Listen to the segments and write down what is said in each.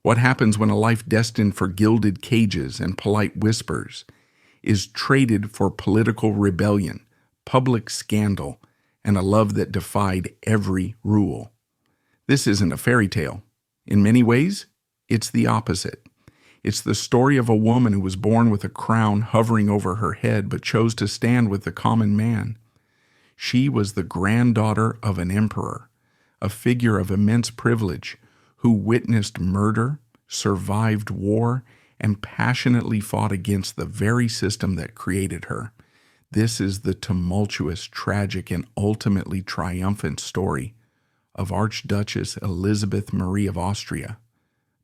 What happens when a life destined for gilded cages and polite whispers is traded for political rebellion, public scandal, and a love that defied every rule? This isn't a fairy tale. In many ways, it's the opposite. It's the story of a woman who was born with a crown hovering over her head but chose to stand with the common man. She was the granddaughter of an emperor, a figure of immense privilege, who witnessed murder, survived war, and passionately fought against the very system that created her. This is the tumultuous, tragic, and ultimately triumphant story of Archduchess Elisabeth Marie of Austria,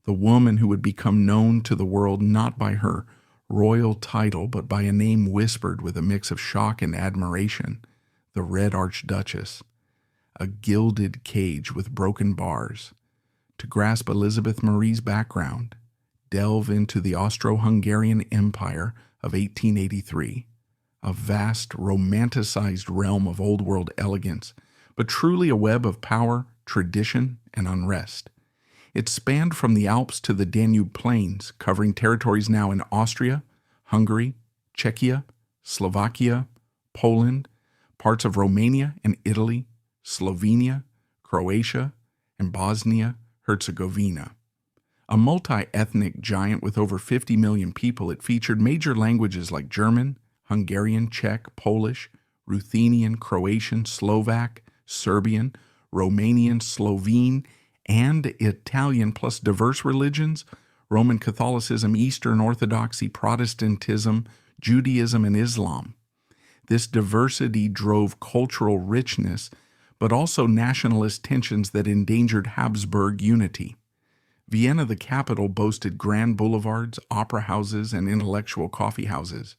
the woman who would become known to the world not by her royal title but by a name whispered with a mix of shock and admiration, the Red Archduchess, a gilded cage with broken bars. To grasp Elisabeth Marie's background, delve into the Austro-Hungarian Empire of 1883, a vast, romanticized realm of old-world elegance, but truly a web of power, tradition, and unrest. It spanned from the Alps to the Danube Plains, covering territories now in Austria, Hungary, Czechia, Slovakia, Poland, parts of Romania and Italy, Slovenia, Croatia, and Bosnia-Herzegovina. A multi-ethnic giant with over 50 million people, it featured major languages like German, Hungarian, Czech, Polish, Ruthenian, Croatian, Slovak, Serbian, Romanian, Slovene, and Italian, plus diverse religions, Roman Catholicism, Eastern Orthodoxy, Protestantism, Judaism, and Islam. This diversity drove cultural richness, but also nationalist tensions that endangered Habsburg unity. Vienna, the capital, boasted grand boulevards, opera houses, and intellectual coffee houses.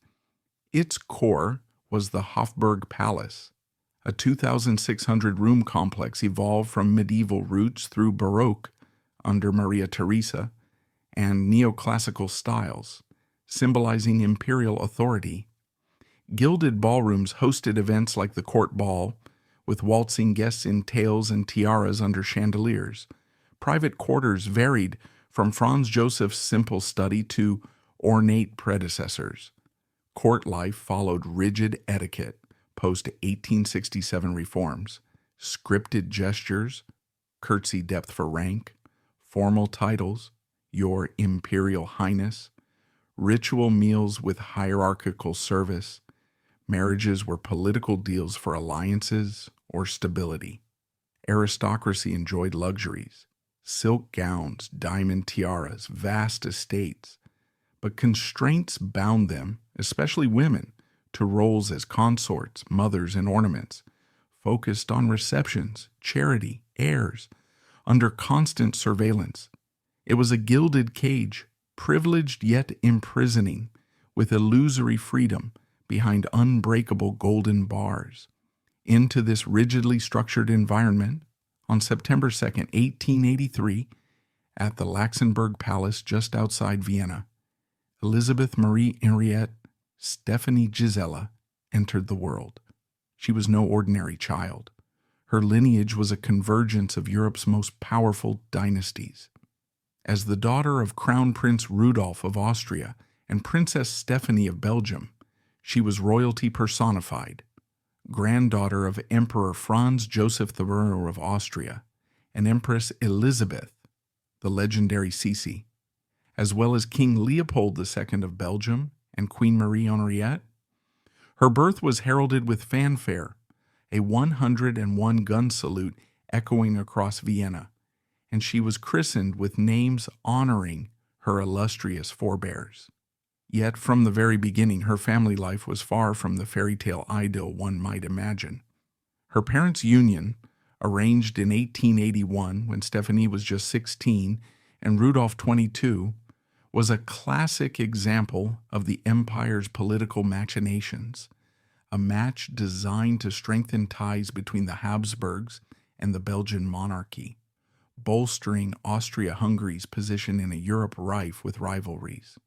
Its core was the Hofburg Palace, a 2,600-room complex evolved from medieval roots through Baroque under Maria Theresa and neoclassical styles, symbolizing imperial authority. Gilded ballrooms hosted events like the court ball, with waltzing guests in tails and tiaras under chandeliers. Private quarters varied from Franz Joseph's simple study to ornate predecessors. Court life followed rigid etiquette, post-1867 reforms, scripted gestures, curtsy depth for rank, formal titles, Your Imperial Highness, ritual meals with hierarchical service. Marriages were political deals for alliances or stability. Aristocracy enjoyed luxuries, silk gowns, diamond tiaras, vast estates, but constraints bound them, especially women, to roles as consorts, mothers, and ornaments, focused on receptions, charity, heirs, under constant surveillance. It was a gilded cage, privileged yet imprisoning, with illusory freedom behind unbreakable golden bars. Into this rigidly structured environment, on September 2nd, 1883, at the Laxenburg Palace just outside Vienna, Elisabeth Marie Henriette Stephanie Gisela entered the world. She was no ordinary child. Her lineage was a convergence of Europe's most powerful dynasties. As the daughter of Crown Prince Rudolph of Austria and Princess Stephanie of Belgium, she was royalty personified, granddaughter of Emperor Franz Joseph I of Austria and Empress Elisabeth, the legendary Sisi, as well as King Leopold II of Belgium and Queen Marie Henriette. Her birth was heralded with fanfare, a 101-gun salute echoing across Vienna, and she was christened with names honoring her illustrious forebears. Yet from the very beginning, her family life was far from the fairy tale idyll one might imagine. Her parents' union, arranged in 1881 when Stephanie was just 16 and Rudolph 22, was a classic example of the empire's political machinations, a match designed to strengthen ties between the Habsburgs and the Belgian monarchy, bolstering Austria-Hungary's position in a Europe rife with rivalries.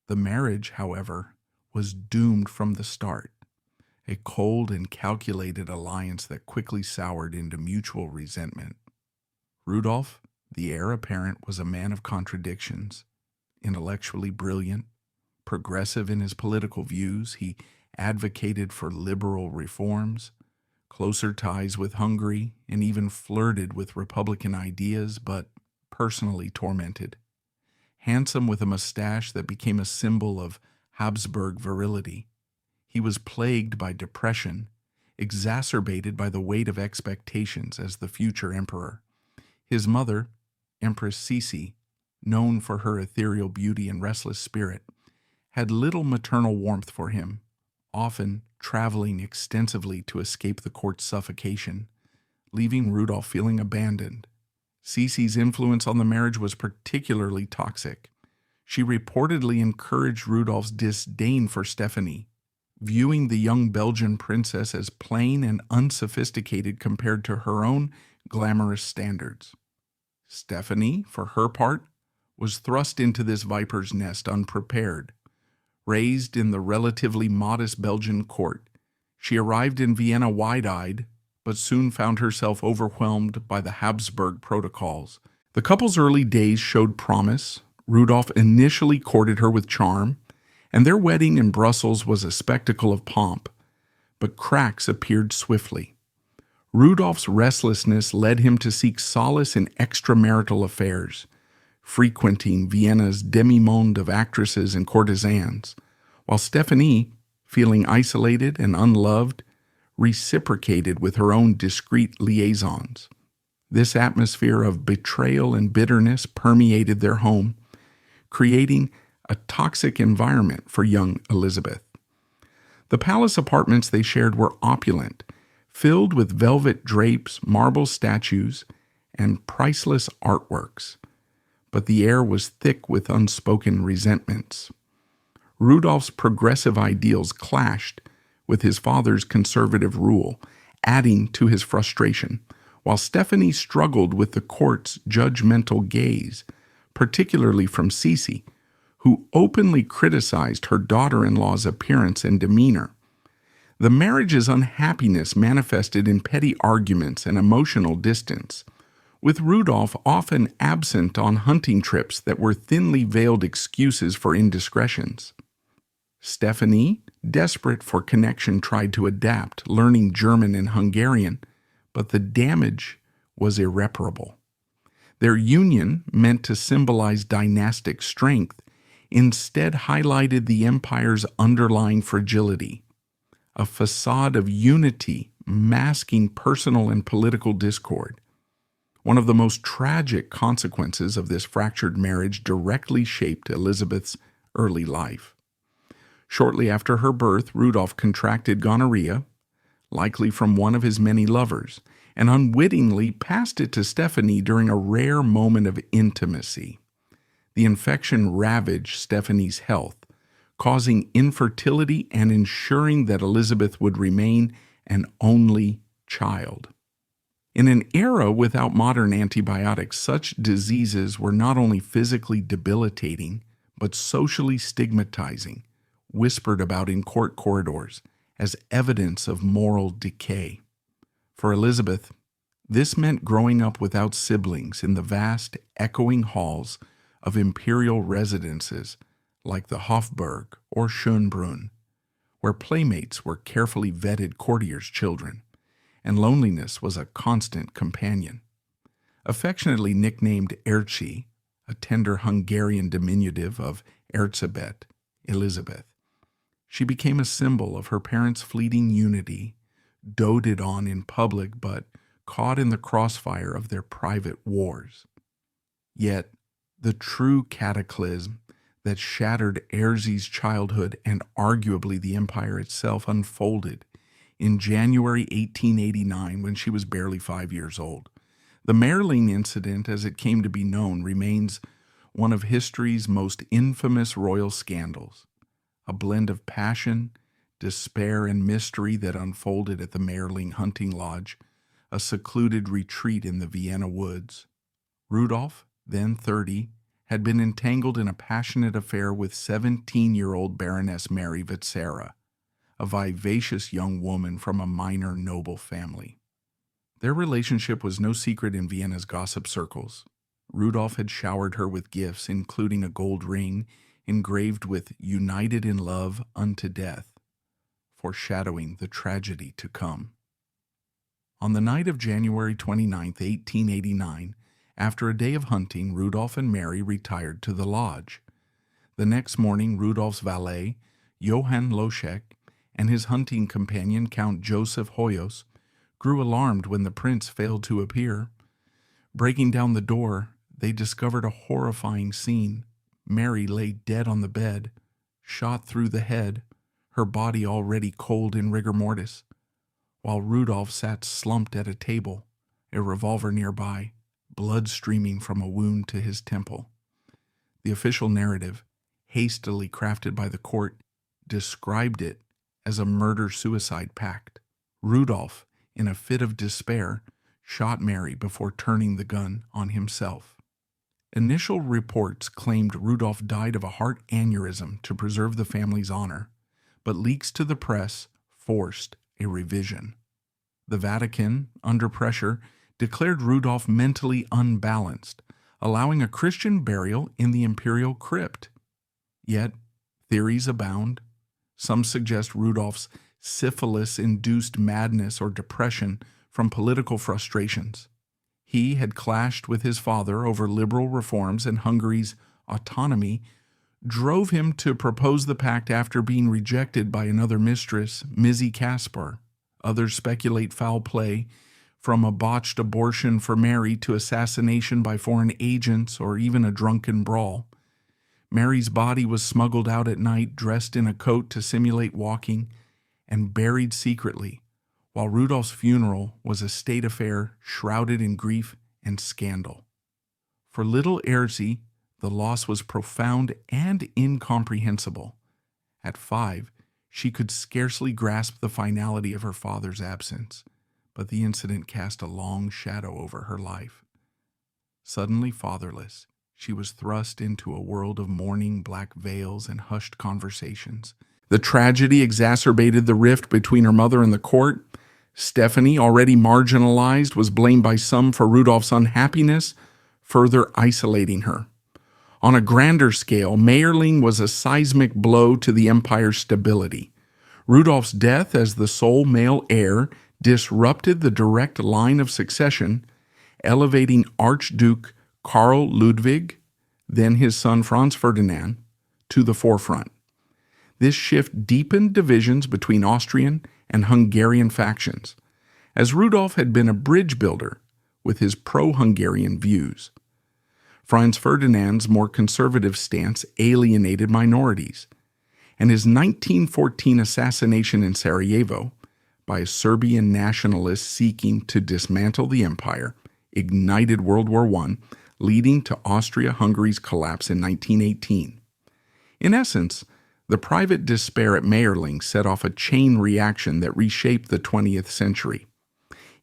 The marriage, however, was doomed from the start, a cold and calculated alliance that quickly soured into mutual resentment. Rudolph, The heir apparent was a man of contradictions, intellectually brilliant, progressive in his political views. He advocated for liberal reforms, closer ties with Hungary, and even flirted with Republican ideas, but personally tormented. Handsome with a mustache that became a symbol of Habsburg virility, he was plagued by depression, exacerbated by the weight of expectations as the future emperor. His mother, Empress Sisi, known for her ethereal beauty and restless spirit, had little maternal warmth for him, often traveling extensively to escape the court's suffocation, leaving Rudolf feeling abandoned. Sisi's influence on the marriage was particularly toxic. She reportedly encouraged Rudolf's disdain for Stephanie, viewing the young Belgian princess as plain and unsophisticated compared to her own glamorous standards. Stephanie, for her part, was thrust into this viper's nest unprepared. Raised in the relatively modest Belgian court, she arrived in Vienna wide-eyed, but soon found herself overwhelmed by the Habsburg protocols. The couple's early days showed promise. Rudolf initially courted her with charm, and their wedding in Brussels was a spectacle of pomp, but cracks appeared swiftly. Rudolf's restlessness led him to seek solace in extramarital affairs, frequenting Vienna's demi-monde of actresses and courtesans, while Stephanie, feeling isolated and unloved, reciprocated with her own discreet liaisons. This atmosphere of betrayal and bitterness permeated their home, creating a toxic environment for young Elisabeth. The palace apartments they shared were opulent, filled with velvet drapes, marble statues, and priceless artworks. But the air was thick with unspoken resentments. Rudolf's progressive ideals clashed with his father's conservative rule, adding to his frustration, while Stephanie struggled with the court's judgmental gaze, particularly from Sisi, who openly criticized her daughter-in-law's appearance and demeanor. The marriage's unhappiness manifested in petty arguments and emotional distance, with Rudolf often absent on hunting trips that were thinly veiled excuses for indiscretions. Stephanie, desperate for connection, tried to adapt, learning German and Hungarian, but the damage was irreparable. Their union, meant to symbolize dynastic strength, instead highlighted the empire's underlying fragility, a facade of unity masking personal and political discord. One of the most tragic consequences of this fractured marriage directly shaped Elisabeth's early life. Shortly after her birth, Rudolf contracted gonorrhea, likely from one of his many lovers, and unwittingly passed it to Stephanie during a rare moment of intimacy. The infection ravaged Stephanie's health, causing infertility and ensuring that Elisabeth would remain an only child. In an era without modern antibiotics, such diseases were not only physically debilitating, but socially stigmatizing, whispered about in court corridors as evidence of moral decay. For Elisabeth, this meant growing up without siblings in the vast, echoing halls of imperial residences like the Hofburg or Schönbrunn, where playmates were carefully vetted courtiers' children, and loneliness was a constant companion. Affectionately nicknamed Erci, a tender Hungarian diminutive of Elisabeth, Elisabeth, she became a symbol of her parents' fleeting unity, doted on in public but caught in the crossfire of their private wars. Yet, the true cataclysm that shattered Erzi's childhood and arguably the empire itself unfolded in January 1889 when she was barely 5 years old. The Meerling incident, as it came to be known, remains one of history's most infamous royal scandals, a blend of passion, despair, and mystery that unfolded at the Meerling hunting lodge, a secluded retreat in the Vienna woods. Rudolf, then 30, had been entangled in a passionate affair with 17-year-old Baroness Mary Vitsera, a vivacious young woman from a minor noble family. Their relationship was no secret in Vienna's gossip circles. Rudolf had showered her with gifts, including a gold ring engraved with "United in love unto death," foreshadowing the tragedy to come. On the night of January 29, 1889, after a day of hunting, Rudolf and Mary retired to the lodge. The next morning, Rudolf's valet, Johann Loschek, and his hunting companion, Count Joseph Hoyos, grew alarmed when the prince failed to appear. Breaking down the door, they discovered a horrifying scene. Mary lay dead on the bed, shot through the head, her body already cold in rigor mortis, while Rudolf sat slumped at a table, a revolver nearby, blood streaming from a wound to his temple. The official narrative, hastily crafted by the court, described it as a murder-suicide pact. Rudolf, in a fit of despair, shot Mary before turning the gun on himself. Initial reports claimed Rudolf died of a heart aneurysm to preserve the family's honor, but leaks to the press forced a revision. The Vatican, under pressure, declared Rudolf mentally unbalanced, allowing a Christian burial in the imperial crypt. Yet, theories abound. Some suggest Rudolf's syphilis-induced madness or depression from political frustrations. He had clashed with his father over liberal reforms, and Hungary's autonomy drove him to propose the pact after being rejected by another mistress, Mizzi Kaspar. Others speculate foul play, from a botched abortion for Mary to assassination by foreign agents or even a drunken brawl. Mary's body was smuggled out at night, dressed in a coat to simulate walking, and buried secretly, while Rudolf's funeral was a state affair shrouded in grief and scandal. For little Erzy, the loss was profound and incomprehensible. At 5, she could scarcely grasp the finality of her father's absence, but the incident cast a long shadow over her life. Suddenly fatherless, she was thrust into a world of mourning, black veils, and hushed conversations. The tragedy exacerbated the rift between her mother and the court. Stephanie, already marginalized, was blamed by some for Rudolf's unhappiness, further isolating her. On a grander scale, Mayerling was a seismic blow to the empire's stability. Rudolf's death as the sole male heir disrupted the direct line of succession, elevating Archduke Karl Ludwig, then his son Franz Ferdinand, to the forefront. This shift deepened divisions between Austrian and Hungarian factions, as Rudolf had been a bridge builder with his pro-Hungarian views. Franz Ferdinand's more conservative stance alienated minorities, and his 1914 assassination in Sarajevo by a Serbian nationalist seeking to dismantle the empire ignited World War I, leading to Austria-Hungary's collapse in 1918. In essence, the private despair at Mayerling set off a chain reaction that reshaped the 20th century.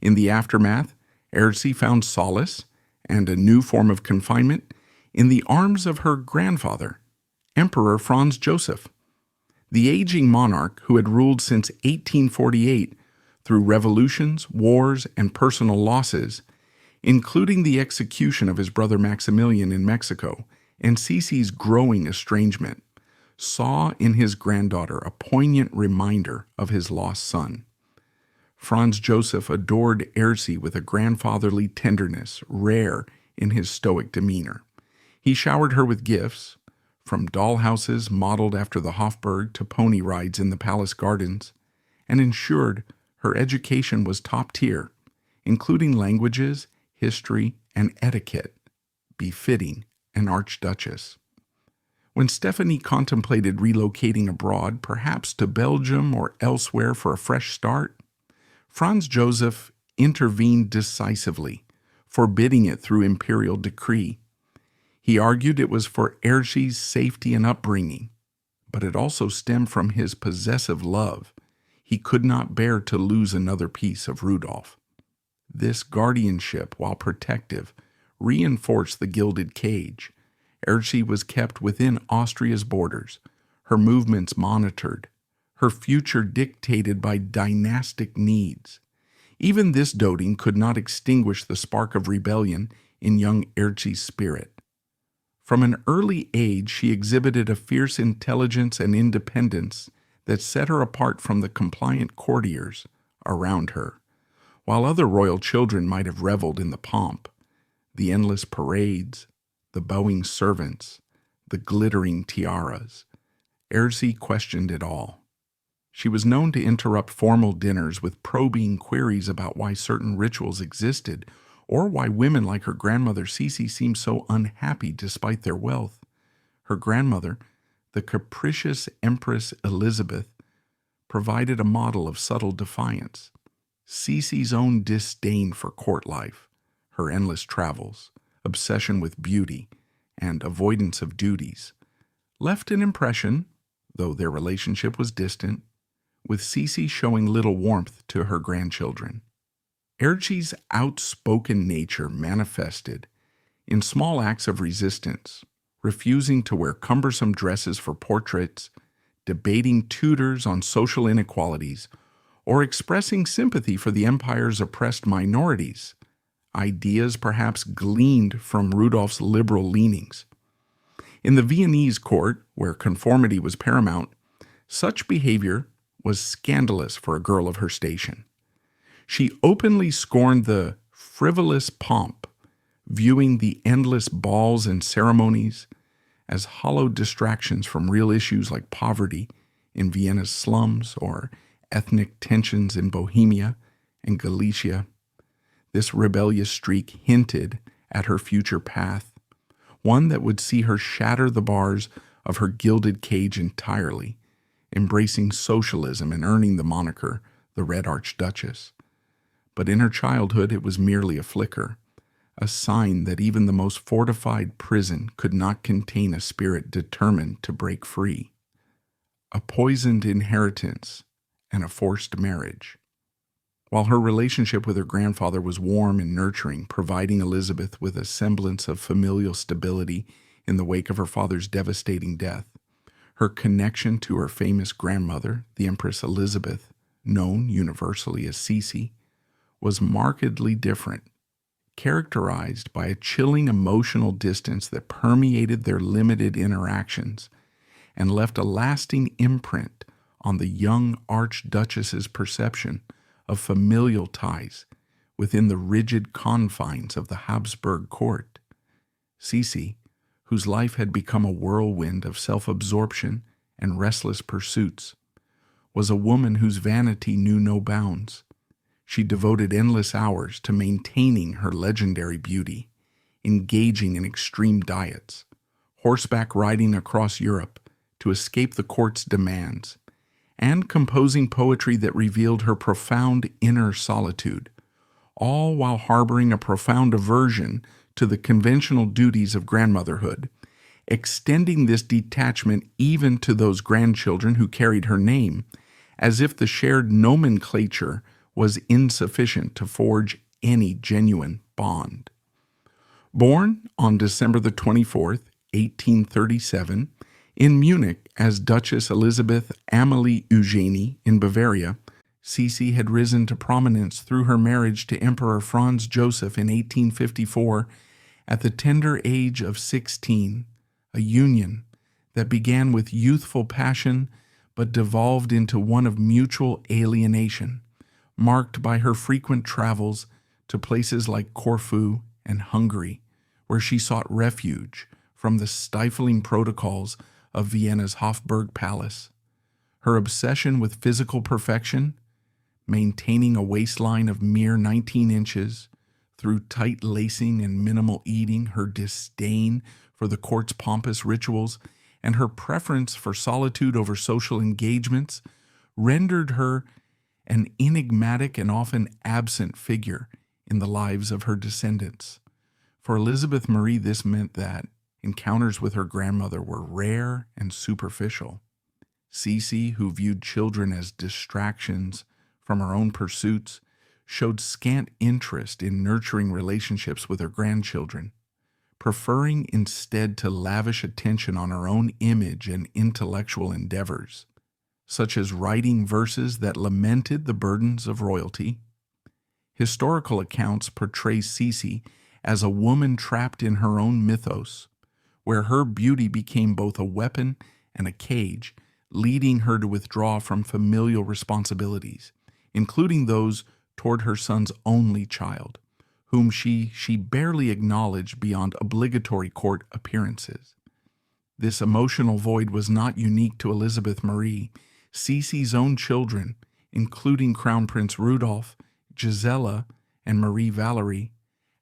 In the aftermath, Erzy found solace and a new form of confinement in the arms of her grandfather, Emperor Franz Joseph. The aging monarch, who had ruled since 1848 through revolutions, wars, and personal losses, including the execution of his brother Maximilian in Mexico and Sisi's growing estrangement, saw in his granddaughter a poignant reminder of his lost son. Franz Joseph adored Erzy with a grandfatherly tenderness rare in his stoic demeanor. He showered her with gifts, from dollhouses modeled after the Hofburg to pony rides in the palace gardens, and ensured her education was top tier, including languages, history, and etiquette, befitting an archduchess. When Stephanie contemplated relocating abroad, perhaps to Belgium or elsewhere for a fresh start, Franz Joseph intervened decisively, forbidding it through imperial decree. He argued it was for Erzy's safety and upbringing, but it also stemmed from his possessive love. He could not bear to lose another piece of Rudolf. This guardianship, while protective, reinforced the gilded cage. Erzy was kept within Austria's borders, her movements monitored, her future dictated by dynastic needs. Even this doting could not extinguish the spark of rebellion in young Erzi's spirit. From an early age, she exhibited a fierce intelligence and independence that set her apart from the compliant courtiers around her. While other royal children might have reveled in the pomp, the endless parades, the bowing servants, the glittering tiaras, Erzi questioned it all. She was known to interrupt formal dinners with probing queries about why certain rituals existed, or why women like her grandmother Sisi seemed so unhappy despite their wealth. Her grandmother, the capricious Empress Elisabeth, provided a model of subtle defiance. Sisi's own disdain for court life, her endless travels, obsession with beauty, and avoidance of duties, left an impression, though their relationship was distant, with Sisi showing little warmth to her grandchildren. Erzi's outspoken nature manifested in small acts of resistance, refusing to wear cumbersome dresses for portraits, debating tutors on social inequalities, or expressing sympathy for the empire's oppressed minorities, ideas perhaps gleaned from Rudolph's liberal leanings. In the Viennese court, where conformity was paramount, such behavior was scandalous for a girl of her station. She openly scorned the frivolous pomp, viewing the endless balls and ceremonies as hollow distractions from real issues like poverty in Vienna's slums or ethnic tensions in Bohemia and Galicia. This rebellious streak hinted at her future path, one that would see her shatter the bars of her gilded cage entirely, embracing socialism and earning the moniker the Red Archduchess. But in her childhood it was merely a flicker, a sign that even the most fortified prison could not contain a spirit determined to break free. A poisoned inheritance and a forced marriage. While her relationship with her grandfather was warm and nurturing, providing Elisabeth with a semblance of familial stability in the wake of her father's devastating death, her connection to her famous grandmother, the Empress Elisabeth, known universally as Sisi, was markedly different, characterized by a chilling emotional distance that permeated their limited interactions and left a lasting imprint on the young Archduchess's perception of familial ties within the rigid confines of the Habsburg court. Sisi, whose life had become a whirlwind of self-absorption and restless pursuits, was a woman whose vanity knew no bounds. She devoted endless hours to maintaining her legendary beauty, engaging in extreme diets, horseback riding across Europe to escape the court's demands, and composing poetry that revealed her profound inner solitude, all while harboring a profound aversion to the conventional duties of grandmotherhood, extending this detachment even to those grandchildren who carried her name, as if the shared nomenclature was insufficient to forge any genuine bond. Born on December the 24th, 1837, in Munich as Duchess Elisabeth Amalie Eugenie in Bavaria, Sisi had risen to prominence through her marriage to Emperor Franz Joseph in 1854 at the tender age of 16, a union that began with youthful passion but devolved into one of mutual alienation, marked by her frequent travels to places like Corfu and Hungary, where she sought refuge from the stifling protocols of Vienna's Hofburg Palace. Her obsession with physical perfection, maintaining a waistline of mere 19 inches, through tight lacing and minimal eating, her disdain for the court's pompous rituals, and her preference for solitude over social engagements, rendered her an enigmatic and often absent figure in the lives of her descendants. For Elizabeth Marie, this meant that encounters with her grandmother were rare and superficial. Sisi, who viewed children as distractions from her own pursuits, showed scant interest in nurturing relationships with her grandchildren, preferring instead to lavish attention on her own image and intellectual endeavors, such as writing verses that lamented the burdens of royalty. Historical accounts portray Sisi as a woman trapped in her own mythos, where her beauty became both a weapon and a cage, leading her to withdraw from familial responsibilities, including those toward her son's only child, whom she barely acknowledged beyond obligatory court appearances. This emotional void was not unique to Elisabeth Marie. Sisi's own children, including Crown Prince Rudolph, Gisela, and Marie Valerie,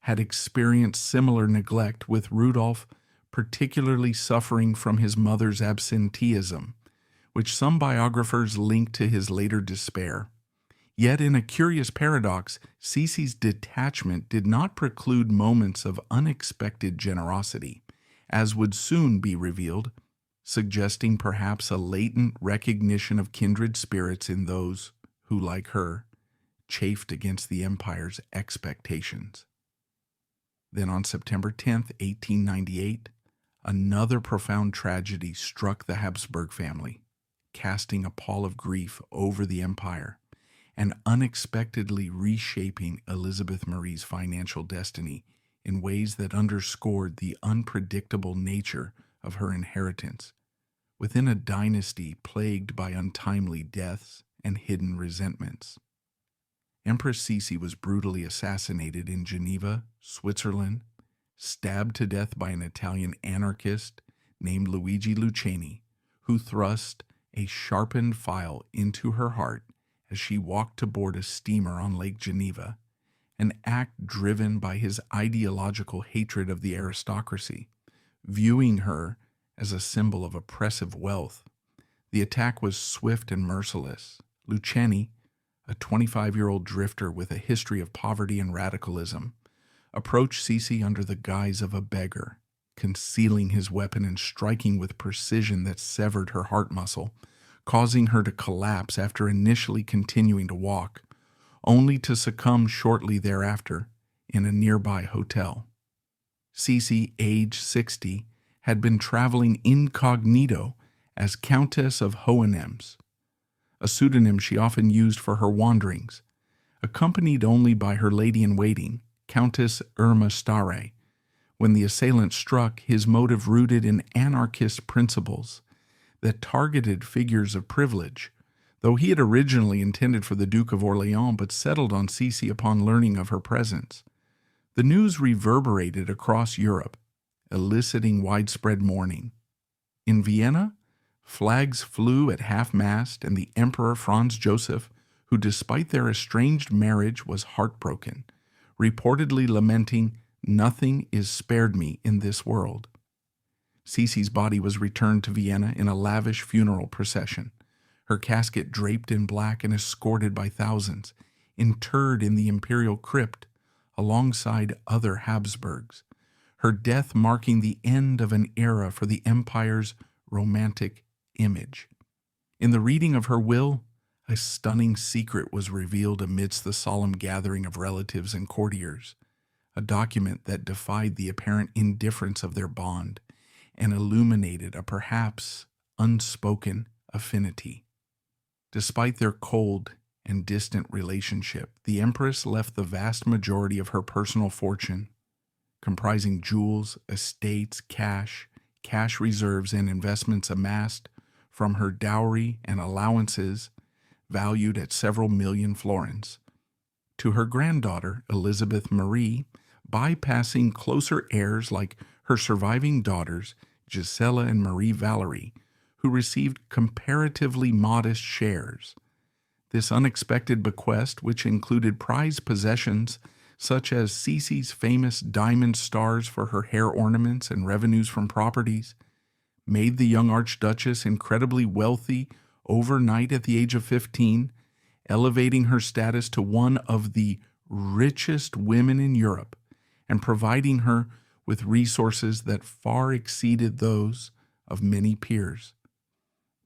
had experienced similar neglect, with Rudolph particularly suffering from his mother's absenteeism, which some biographers link to his later despair. Yet in a curious paradox, Sisi's detachment did not preclude moments of unexpected generosity, as would soon be revealed, suggesting perhaps a latent recognition of kindred spirits in those who, like her, chafed against the empire's expectations. Then on September 10, 1898, another profound tragedy struck the Habsburg family, casting a pall of grief over the empire and unexpectedly reshaping Elisabeth Marie's financial destiny in ways that underscored the unpredictable nature of her inheritance within a dynasty plagued by untimely deaths and hidden resentments. Empress Sisi was brutally assassinated in Geneva, Switzerland, stabbed to death by an Italian anarchist named Luigi Lucchini, who thrust a sharpened file into her heart as she walked to board a steamer on Lake Geneva, an act driven by his ideological hatred of the aristocracy, viewing her as a symbol of oppressive wealth. The attack was swift and merciless. Lucchini, a 25-year-old drifter with a history of poverty and radicalism, approached Sisi under the guise of a beggar, concealing his weapon and striking with precision that severed her heart muscle, causing her to collapse after initially continuing to walk, only to succumb shortly thereafter in a nearby hotel. Sisi, age 60, had been traveling incognito as Countess of Hohenems, a pseudonym she often used for her wanderings, accompanied only by her lady-in-waiting, Countess Irma Stare. When the assailant struck, his motive rooted in anarchist principles that targeted figures of privilege, though he had originally intended for the Duke of Orleans but settled on Sisi upon learning of her presence. The news reverberated across Europe, eliciting widespread mourning. In Vienna, flags flew at half-mast, and the Emperor Franz Joseph, who despite their estranged marriage was heartbroken, reportedly lamenting, "Nothing is spared me in this world." Sisi's body was returned to Vienna in a lavish funeral procession, her casket draped in black and escorted by thousands, interred in the imperial crypt alongside other Habsburgs, her death marking the end of an era for the empire's romantic image. In the reading of her will, a stunning secret was revealed amidst the solemn gathering of relatives and courtiers, a document that defied the apparent indifference of their bond and illuminated a perhaps unspoken affinity. Despite their cold and distant relationship, the Empress left the vast majority of her personal fortune, comprising jewels, estates, cash reserves, and investments amassed from her dowry and allowances valued at several million florins, to her granddaughter, Elisabeth Marie, bypassing closer heirs like her surviving daughters, Gisela and Marie Valerie, who received comparatively modest shares. This unexpected bequest, which included prized possessions such as Sisi's famous diamond stars for her hair ornaments and revenues from properties, made the young Archduchess incredibly wealthy overnight at the age of 15, elevating her status to one of the richest women in Europe and providing her with resources that far exceeded those of many peers.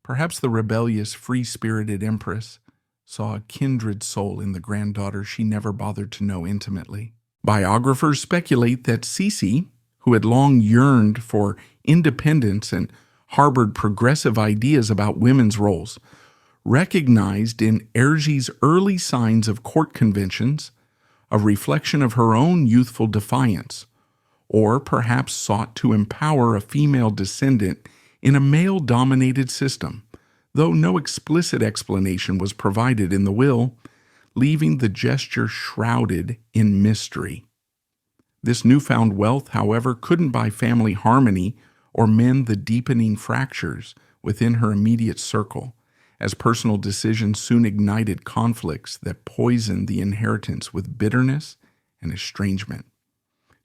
Perhaps the rebellious, free-spirited Empress saw a kindred soul in the granddaughter she never bothered to know intimately. Biographers speculate that Sisi, who had long yearned for independence and harbored progressive ideas about women's roles, recognized in Erzsi's early signs of court conventions a reflection of her own youthful defiance, or perhaps sought to empower a female descendant in a male-dominated system, though no explicit explanation was provided in the will, leaving the gesture shrouded in mystery. This newfound wealth, however, couldn't buy family harmony or mend the deepening fractures within her immediate circle, as personal decisions soon ignited conflicts that poisoned the inheritance with bitterness and estrangement.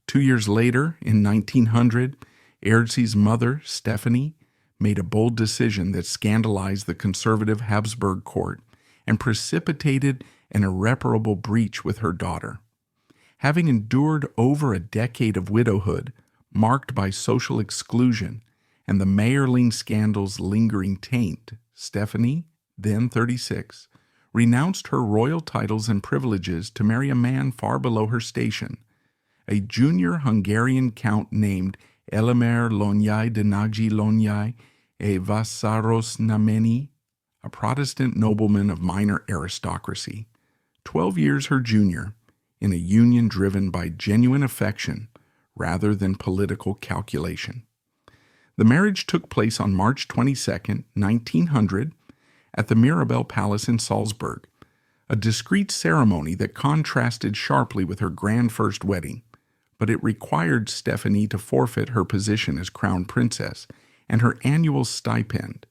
2 years later, in 1900, Erdsi's mother, Stephanie, made a bold decision that scandalized the conservative Habsburg court and precipitated an irreparable breach with her daughter. Having endured over a decade of widowhood, marked by social exclusion and the Mayerling scandal's lingering taint, Stephanie, then 36, renounced her royal titles and privileges to marry a man far below her station, a junior Hungarian count named Elemer Lonyai de Nagy Lonyai e Vassaros Nameni, a Protestant nobleman of minor aristocracy, 12 years her junior, in a union driven by genuine affection rather than political calculation. The marriage took place on March 22, 1900, at the Mirabell Palace in Salzburg, a discreet ceremony that contrasted sharply with her grand first wedding, but it required Stephanie to forfeit her position as crown princess and her annual stipend,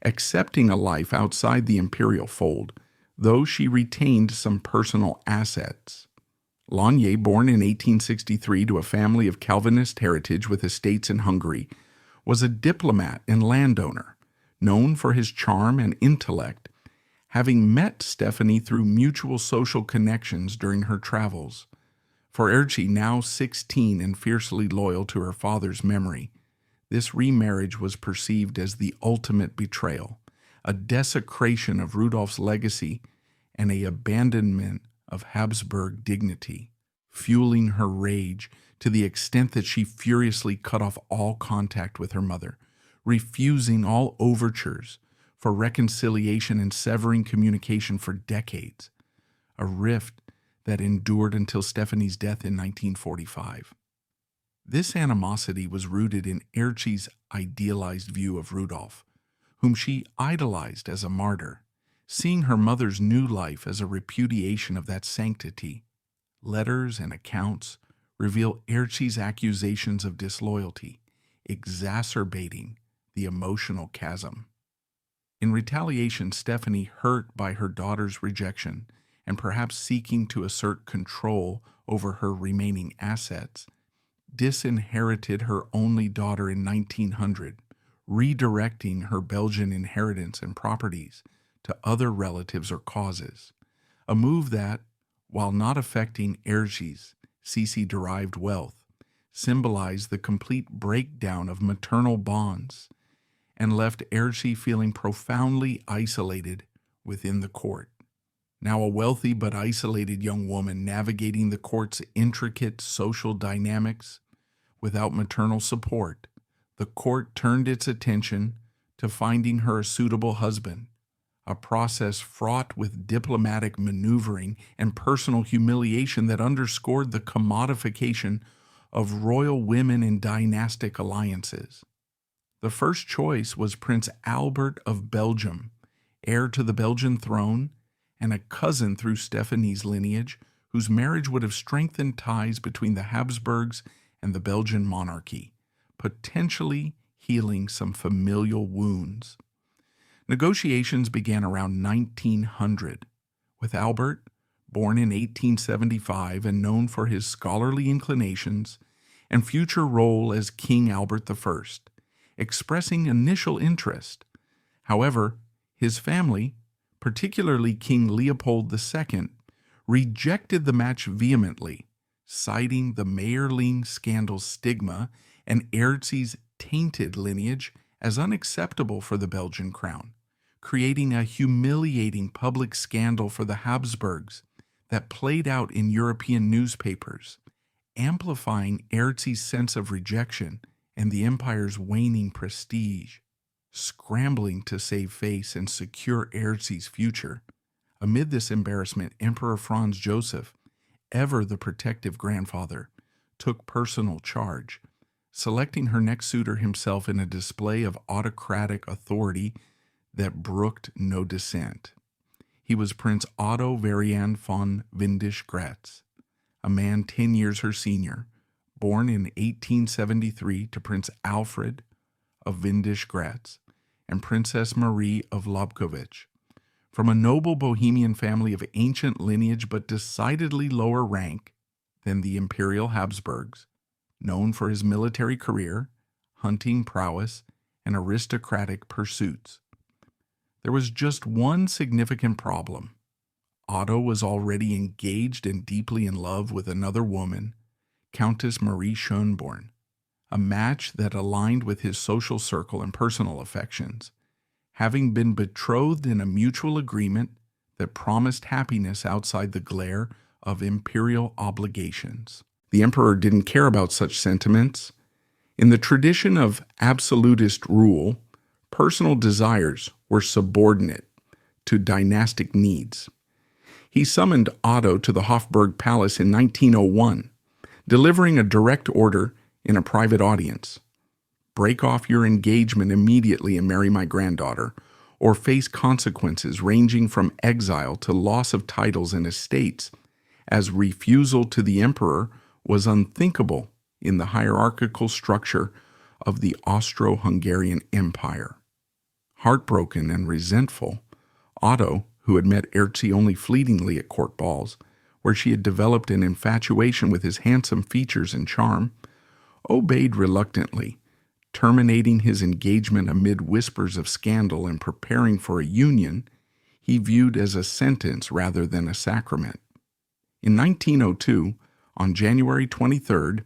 accepting a life outside the imperial fold, though she retained some personal assets. Lonyai, born in 1863 to a family of Calvinist heritage with estates in Hungary, was a diplomat and landowner, known for his charm and intellect, having met Stephanie through mutual social connections during her travels. For Erdsi, now 16 and fiercely loyal to her father's memory, this remarriage was perceived as the ultimate betrayal, a desecration of Rudolph's legacy, and an abandonment of Habsburg dignity, fueling her rage to the extent that she furiously cut off all contact with her mother, refusing all overtures for reconciliation and severing communication for decades, a rift that endured until Stephanie's death in 1945. This animosity was rooted in Erdsi's idealized view of Rudolph, whom she idolized as a martyr, seeing her mother's new life as a repudiation of that sanctity. Letters and accounts reveal Erdsi's accusations of disloyalty, exacerbating the emotional chasm. In retaliation, Stephanie, hurt by her daughter's rejection and perhaps seeking to assert control over her remaining assets, disinherited her only daughter in 1900, redirecting her Belgian inheritance and properties to other relatives or causes, a move that, while not affecting Erdsi's Sisi-derived wealth, symbolized the complete breakdown of maternal bonds and left Erdsi feeling profoundly isolated within the court. Now a wealthy but isolated young woman navigating the court's intricate social dynamics without maternal support, the court turned its attention to finding her a suitable husband, a process fraught with diplomatic maneuvering and personal humiliation that underscored the commodification of royal women in dynastic alliances. The first choice was Prince Albert of Belgium, heir to the Belgian throne and a cousin through Stephanie's lineage, whose marriage would have strengthened ties between the Habsburgs and the Belgian monarchy, potentially healing some familial wounds. Negotiations began around 1900, with Albert, born in 1875 and known for his scholarly inclinations and future role as King Albert I, expressing initial interest. However, his family, particularly King Leopold II, rejected the match vehemently, citing the Mayerling scandal stigma and Erdsi's tainted lineage as unacceptable for the Belgian crown, creating a humiliating public scandal for the Habsburgs that played out in European newspapers, amplifying Erdsi's sense of rejection and the empire's waning prestige. Scrambling to save face and secure Erdsi's future, amid this embarrassment, Emperor Franz Joseph, ever the protective grandfather, took personal charge, selecting her next suitor himself in a display of autocratic authority that brooked no dissent. He was Prince Otto Varian von Windisch-Gratz, a man 10 years her senior, born in 1873 to Prince Alfred of Windisch-Gratz and Princess Marie of Lobkowicz, from a noble Bohemian family of ancient lineage but decidedly lower rank than the Imperial Habsburgs, known for his military career, hunting prowess, and aristocratic pursuits. There was just one significant problem. Otto was already engaged and deeply in love with another woman, Countess Marie Schönborn, a match that aligned with his social circle and personal affections, having been betrothed in a mutual agreement that promised happiness outside the glare of imperial obligations. The emperor didn't care about such sentiments. In the tradition of absolutist rule, personal desires were subordinate to dynastic needs. He summoned Otto to the Hofburg Palace in 1901, delivering a direct order in a private audience. Break off your engagement immediately and marry my granddaughter, or face consequences ranging from exile to loss of titles and estates, as refusal to the emperor was unthinkable in the hierarchical structure of the Austro-Hungarian Empire. Heartbroken and resentful, Otto, who had met Erzi only fleetingly at court balls, where she had developed an infatuation with his handsome features and charm, obeyed reluctantly, terminating his engagement amid whispers of scandal and preparing for a union he viewed as a sentence rather than a sacrament. In 1902, on January 23rd,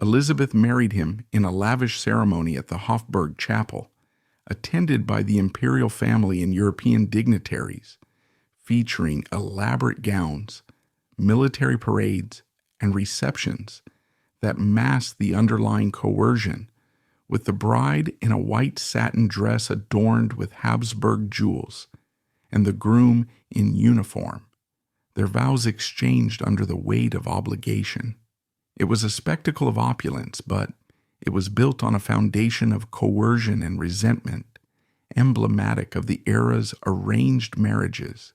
Elisabeth married him in a lavish ceremony at the Hofburg Chapel, attended by the imperial family and European dignitaries, featuring elaborate gowns, military parades, and receptions that masked the underlying coercion, with the bride in a white satin dress adorned with Habsburg jewels, and the groom in uniform, their vows exchanged under the weight of obligation. It was a spectacle of opulence, but it was built on a foundation of coercion and resentment, emblematic of the era's arranged marriages,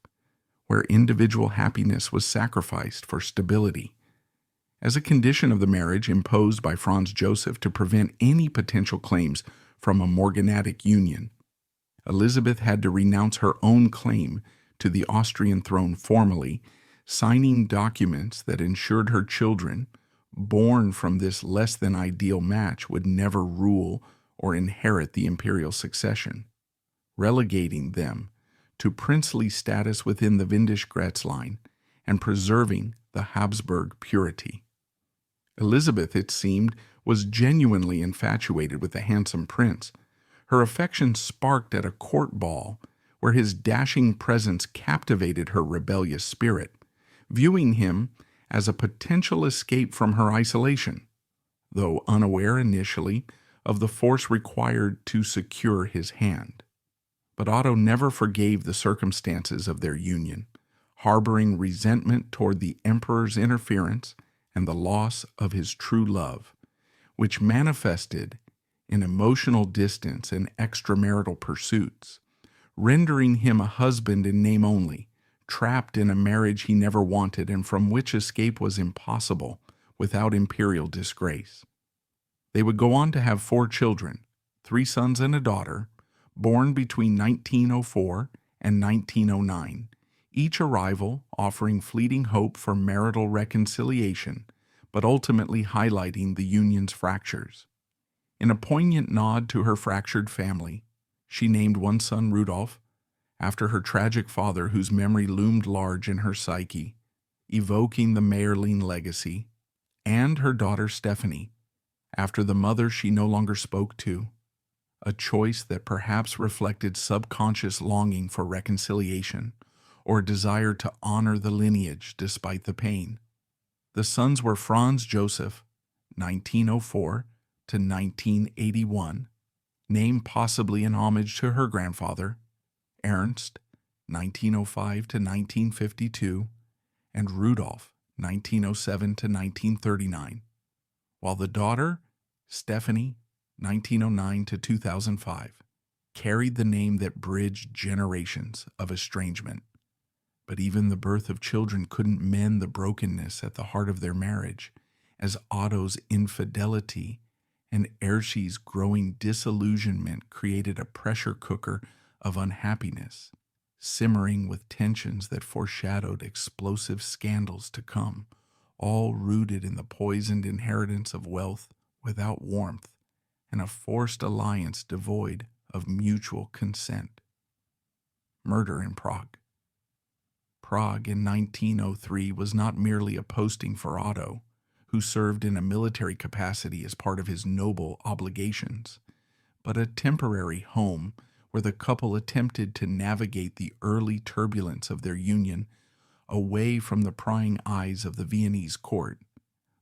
where individual happiness was sacrificed for stability. As a condition of the marriage imposed by Franz Joseph to prevent any potential claims from a morganatic union, Elisabeth had to renounce her own claim to the Austrian throne formally, signing documents that ensured her children, born from this less-than-ideal match, would never rule or inherit the imperial succession, relegating them to princely status within the Windisch-Gratz line and preserving the Habsburg purity. Elisabeth, it seemed, was genuinely infatuated with the handsome prince. Her affection sparked at a court ball where his dashing presence captivated her rebellious spirit, viewing him as a potential escape from her isolation, though unaware initially of the force required to secure his hand. But Otto never forgave the circumstances of their union, harboring resentment toward the emperor's interference and the loss of his true love, which manifested in emotional distance and extramarital pursuits, rendering him a husband in name only, trapped in a marriage he never wanted and from which escape was impossible without imperial disgrace. They would go on to have 4 children, 3 sons and a daughter, born between 1904 and 1909, each arrival offering fleeting hope for marital reconciliation, but ultimately highlighting the union's fractures. In a poignant nod to her fractured family, she named one son Rudolf, after her tragic father whose memory loomed large in her psyche, evoking the Mayerling legacy, and her daughter Stephanie, after the mother she no longer spoke to, a choice that perhaps reflected subconscious longing for reconciliation or a desire to honor the lineage despite the pain. The sons were Franz Joseph, 1904 to 1981, named possibly in homage to her grandfather, Ernst, 1905 to 1952, and Rudolf, 1907 to 1939, while the daughter, Stephanie, 1909 to 2005, carried the name that bridged generations of estrangement. But even the birth of children couldn't mend the brokenness at the heart of their marriage, as Otto's infidelity and Erschie's growing disillusionment created a pressure cooker of unhappiness, simmering with tensions that foreshadowed explosive scandals to come, all rooted in the poisoned inheritance of wealth without warmth and a forced alliance devoid of mutual consent. Murder in Prague. Prague in 1903 was not merely a posting for Otto, who served in a military capacity as part of his noble obligations, but a temporary home where the couple attempted to navigate the early turbulence of their union away from the prying eyes of the Viennese court,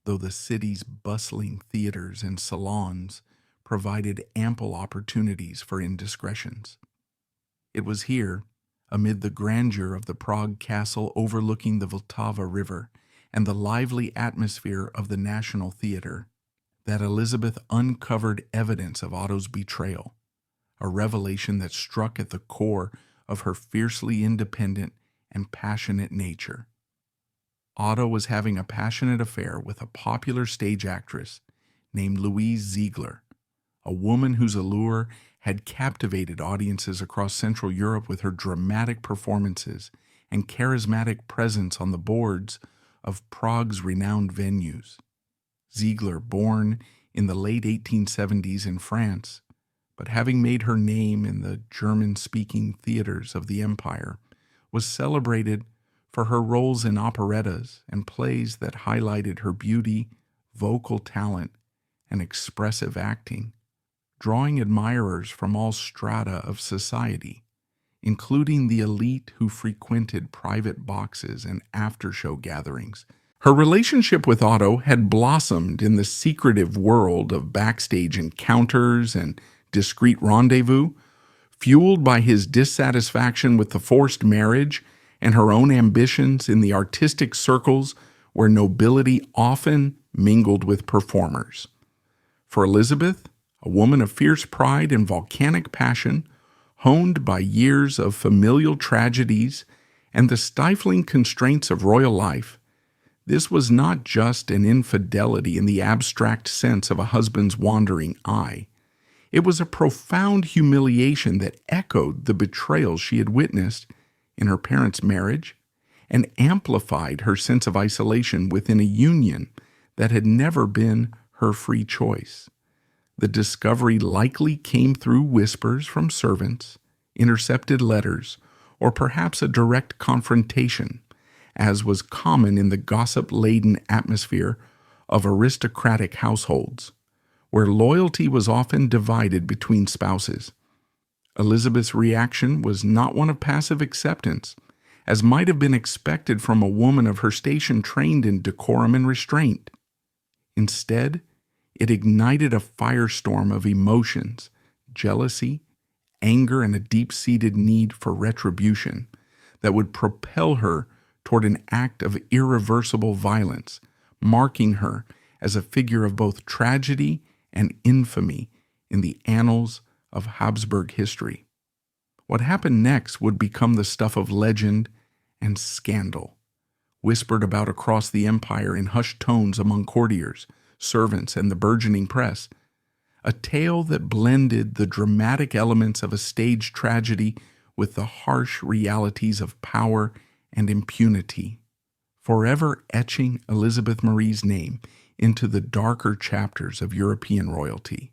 though the city's bustling theaters and salons provided ample opportunities for indiscretions. It was here, amid the grandeur of the Prague castle overlooking the Vltava River and the lively atmosphere of the National Theatre, that Elisabeth uncovered evidence of Otto's betrayal, a revelation that struck at the core of her fiercely independent and passionate nature. Otto was having a passionate affair with a popular stage actress named Louise Ziegler, a woman whose allure had captivated audiences across Central Europe with her dramatic performances and charismatic presence on the boards of Prague's renowned venues. Ziegler, born in the late 1870s in France, but having made her name in the German-speaking theaters of the empire, was celebrated for her roles in operettas and plays that highlighted her beauty, vocal talent, and expressive acting, drawing admirers from all strata of society, including the elite who frequented private boxes and after-show gatherings. Her relationship with Otto had blossomed in the secretive world of backstage encounters and discreet rendezvous, fueled by his dissatisfaction with the forced marriage and her own ambitions in the artistic circles where nobility often mingled with performers. For Elisabeth, a woman of fierce pride and volcanic passion, honed by years of familial tragedies and the stifling constraints of royal life, this was not just an infidelity in the abstract sense of a husband's wandering eye. It was a profound humiliation that echoed the betrayal she had witnessed in her parents' marriage and amplified her sense of isolation within a union that had never been her free choice. The discovery likely came through whispers from servants, intercepted letters, or perhaps a direct confrontation, as was common in the gossip-laden atmosphere of aristocratic households, where loyalty was often divided between spouses. Elisabeth's reaction was not one of passive acceptance, as might have been expected from a woman of her station trained in decorum and restraint. Instead, it ignited a firestorm of emotions, jealousy, anger, and a deep-seated need for retribution that would propel her toward an act of irreversible violence, marking her as a figure of both tragedy and infamy in the annals of Habsburg history. What happened next would become the stuff of legend and scandal, whispered about across the empire in hushed tones among courtiers, servants, and the burgeoning press, a tale that blended the dramatic elements of a stage tragedy with the harsh realities of power and impunity, forever etching Elisabeth Marie's name into the darker chapters of European royalty.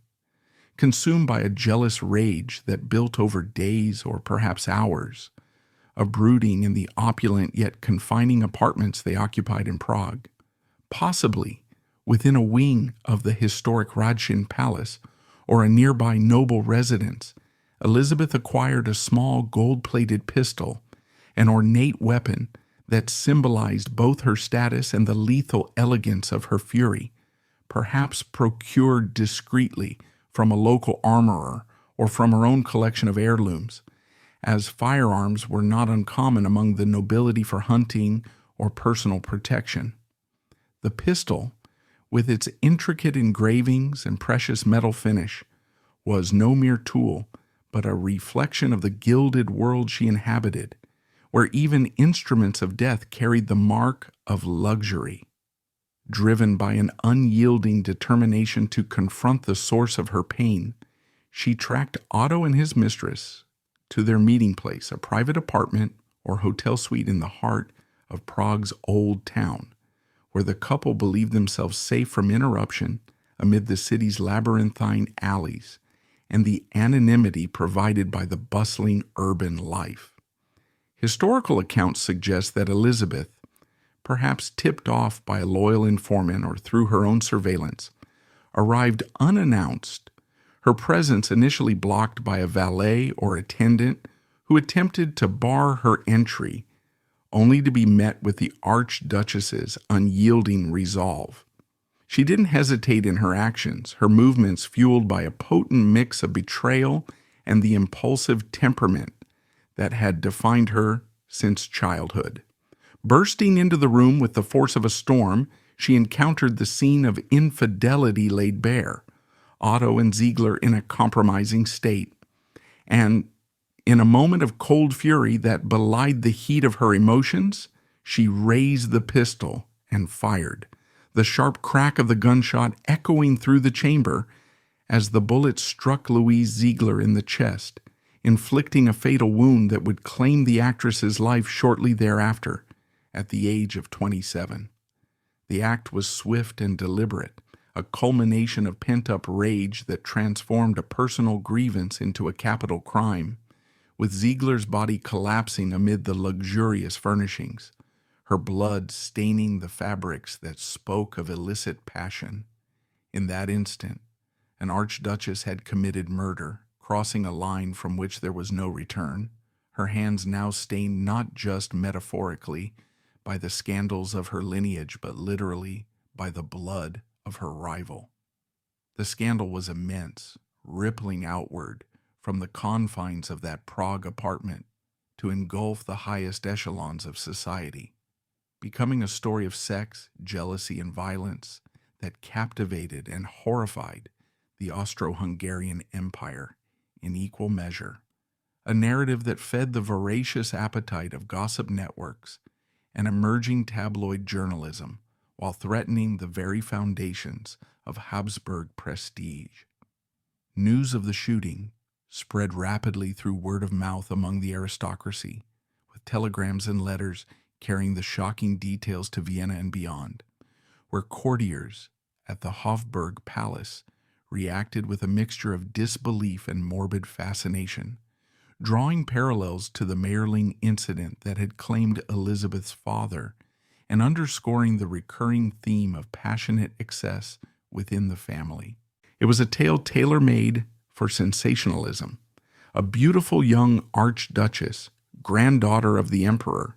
Consumed by a jealous rage that built over days or perhaps hours, of brooding in the opulent yet confining apartments they occupied in Prague, possibly within a wing of the historic Radšin Palace or a nearby noble residence, Elisabeth acquired a small gold-plated pistol, an ornate weapon that symbolized both her status and the lethal elegance of her fury, perhaps procured discreetly from a local armorer or from her own collection of heirlooms, as firearms were not uncommon among the nobility for hunting or personal protection. The pistol, with its intricate engravings and precious metal finish, was no mere tool, but a reflection of the gilded world she inhabited, where even instruments of death carried the mark of luxury. Driven by an unyielding determination to confront the source of her pain, she tracked Otto and his mistress to their meeting place, a private apartment or hotel suite in the heart of Prague's old town, where the couple believed themselves safe from interruption amid the city's labyrinthine alleys and the anonymity provided by the bustling urban life. Historical accounts suggest that Elisabeth, perhaps tipped off by a loyal informant or through her own surveillance, arrived unannounced, her presence initially blocked by a valet or attendant who attempted to bar her entry, only to be met with the Archduchess's unyielding resolve. She didn't hesitate in her actions, her movements fueled by a potent mix of betrayal and the impulsive temperament that had defined her since childhood. Bursting into the room with the force of a storm, she encountered the scene of infidelity laid bare, Otto and Ziegler in a compromising state, and in a moment of cold fury that belied the heat of her emotions, she raised the pistol and fired, the sharp crack of the gunshot echoing through the chamber as the bullet struck Louise Ziegler in the chest, inflicting a fatal wound that would claim the actress's life shortly thereafter, at the age of 27. The act was swift and deliberate, a culmination of pent-up rage that transformed a personal grievance into a capital crime, with Ziegler's body collapsing amid the luxurious furnishings, her blood staining the fabrics that spoke of illicit passion. In that instant, an archduchess had committed murder, crossing a line from which there was no return, her hands now stained not just metaphorically by the scandals of her lineage, but literally by the blood of her rival. The scandal was immense, rippling outward from the confines of that Prague apartment to engulf the highest echelons of society, becoming a story of sex, jealousy, and violence that captivated and horrified the Austro-Hungarian Empire in equal measure, a narrative that fed the voracious appetite of gossip networks and emerging tabloid journalism while threatening the very foundations of Habsburg prestige. News of the shooting spread rapidly through word of mouth among the aristocracy, with telegrams and letters carrying the shocking details to Vienna and beyond, where courtiers at the Hofburg Palace reacted with a mixture of disbelief and morbid fascination, drawing parallels to the Mayerling incident that had claimed Elisabeth's father and underscoring the recurring theme of passionate excess within the family. It was a tale tailor-made for sensationalism. A beautiful young archduchess, granddaughter of the emperor,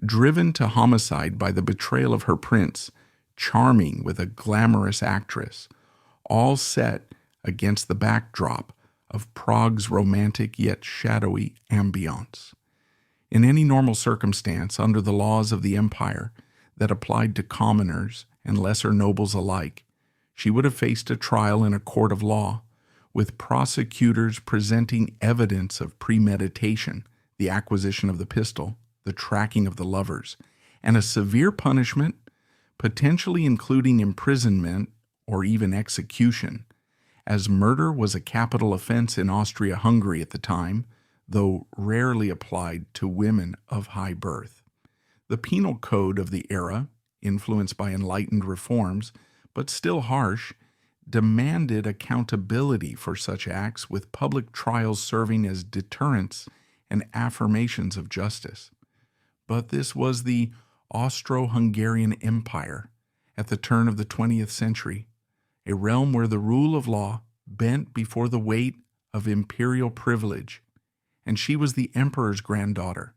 driven to homicide by the betrayal of her prince, charming with a glamorous actress, all set against the backdrop of Prague's romantic yet shadowy ambiance. In any normal circumstance, under the laws of the empire that applied to commoners and lesser nobles alike, she would have faced a trial in a court of law, with prosecutors presenting evidence of premeditation, the acquisition of the pistol, the tracking of the lovers, and a severe punishment, potentially including imprisonment or even execution, as murder was a capital offense in Austria-Hungary at the time, though rarely applied to women of high birth. The penal code of the era, influenced by enlightened reforms, but still harsh, demanded accountability for such acts, with public trials serving as deterrents and affirmations of justice. But this was the Austro-Hungarian Empire at the turn of the 20th century, a realm where the rule of law bent before the weight of imperial privilege, and she was the emperor's granddaughter,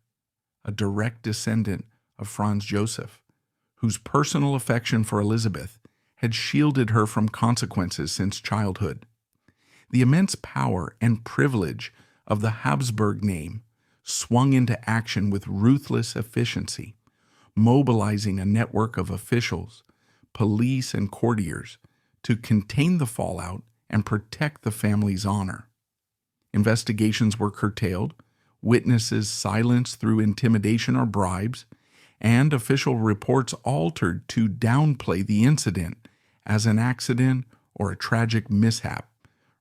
a direct descendant of Franz Joseph, whose personal affection for Elisabeth had shielded her from consequences since childhood. The immense power and privilege of the Habsburg name swung into action with ruthless efficiency, mobilizing a network of officials, police, and courtiers to contain the fallout and protect the family's honor. Investigations were curtailed, witnesses silenced through intimidation or bribes, and official reports altered to downplay the incident as an accident or a tragic mishap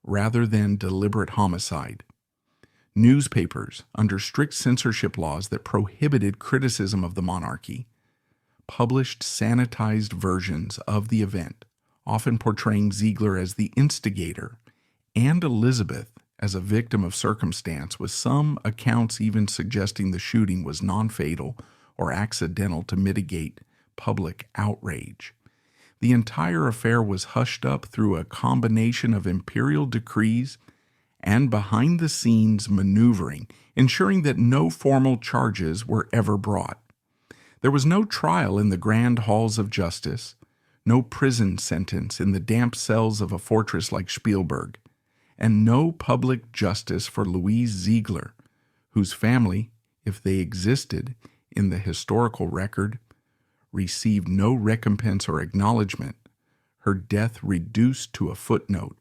rather than deliberate homicide. Newspapers, under strict censorship laws that prohibited criticism of the monarchy, published sanitized versions of the event, often portraying Ziegler as the instigator and Elisabeth as a victim of circumstance, with some accounts even suggesting the shooting was non-fatal or accidental to mitigate public outrage. The entire affair was hushed up through a combination of imperial decrees and behind-the-scenes maneuvering, ensuring that no formal charges were ever brought. There was no trial in the grand halls of justice, no prison sentence in the damp cells of a fortress like Spielberg, and no public justice for Louise Ziegler, whose family, if they existed in the historical record, received no recompense or acknowledgement, her death reduced to a footnote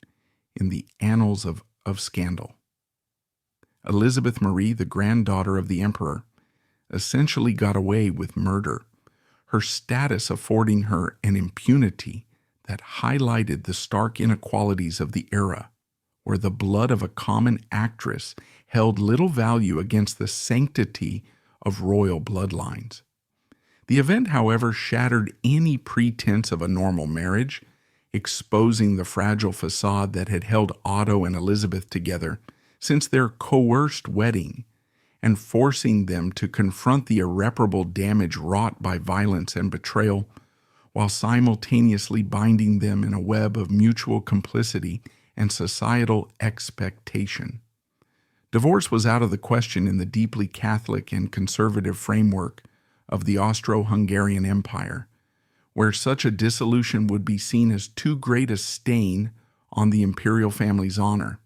in the annals of scandal. Elisabeth Marie, the granddaughter of the emperor, essentially got away with murder, her status affording her an impunity that highlighted the stark inequalities of the era, where the blood of a common actress held little value against the sanctity of royal bloodlines. The event, however, shattered any pretense of a normal marriage, exposing the fragile facade that had held Otto and Elisabeth together since their coerced wedding, and forcing them to confront the irreparable damage wrought by violence and betrayal, while simultaneously binding them in a web of mutual complicity and societal expectation. Divorce was out of the question in the deeply Catholic and conservative framework of the Austro-Hungarian Empire, where such a dissolution would be seen as too great a stain on the imperial family's honor,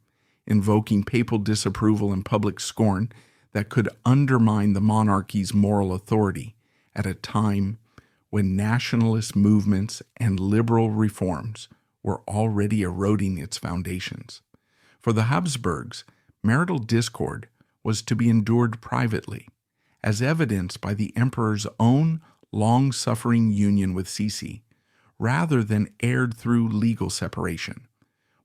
invoking papal disapproval and public scorn that could undermine the monarchy's moral authority at a time when nationalist movements and liberal reforms were already eroding its foundations. For the Habsburgs, marital discord was to be endured privately, as evidenced by the emperor's own long-suffering union with Sisi, rather than aired through legal separation,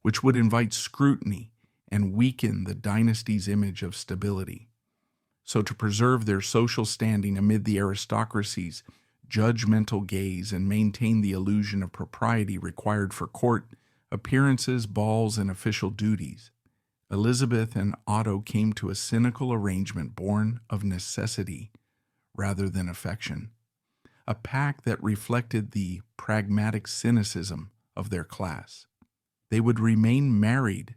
which would invite scrutiny and weaken the dynasty's image of stability. So to preserve their social standing amid the aristocracy's judgmental gaze and maintain the illusion of propriety required for court appearances, balls, and official duties, Elisabeth and Otto came to a cynical arrangement born of necessity rather than affection, a pact that reflected the pragmatic cynicism of their class. They would remain married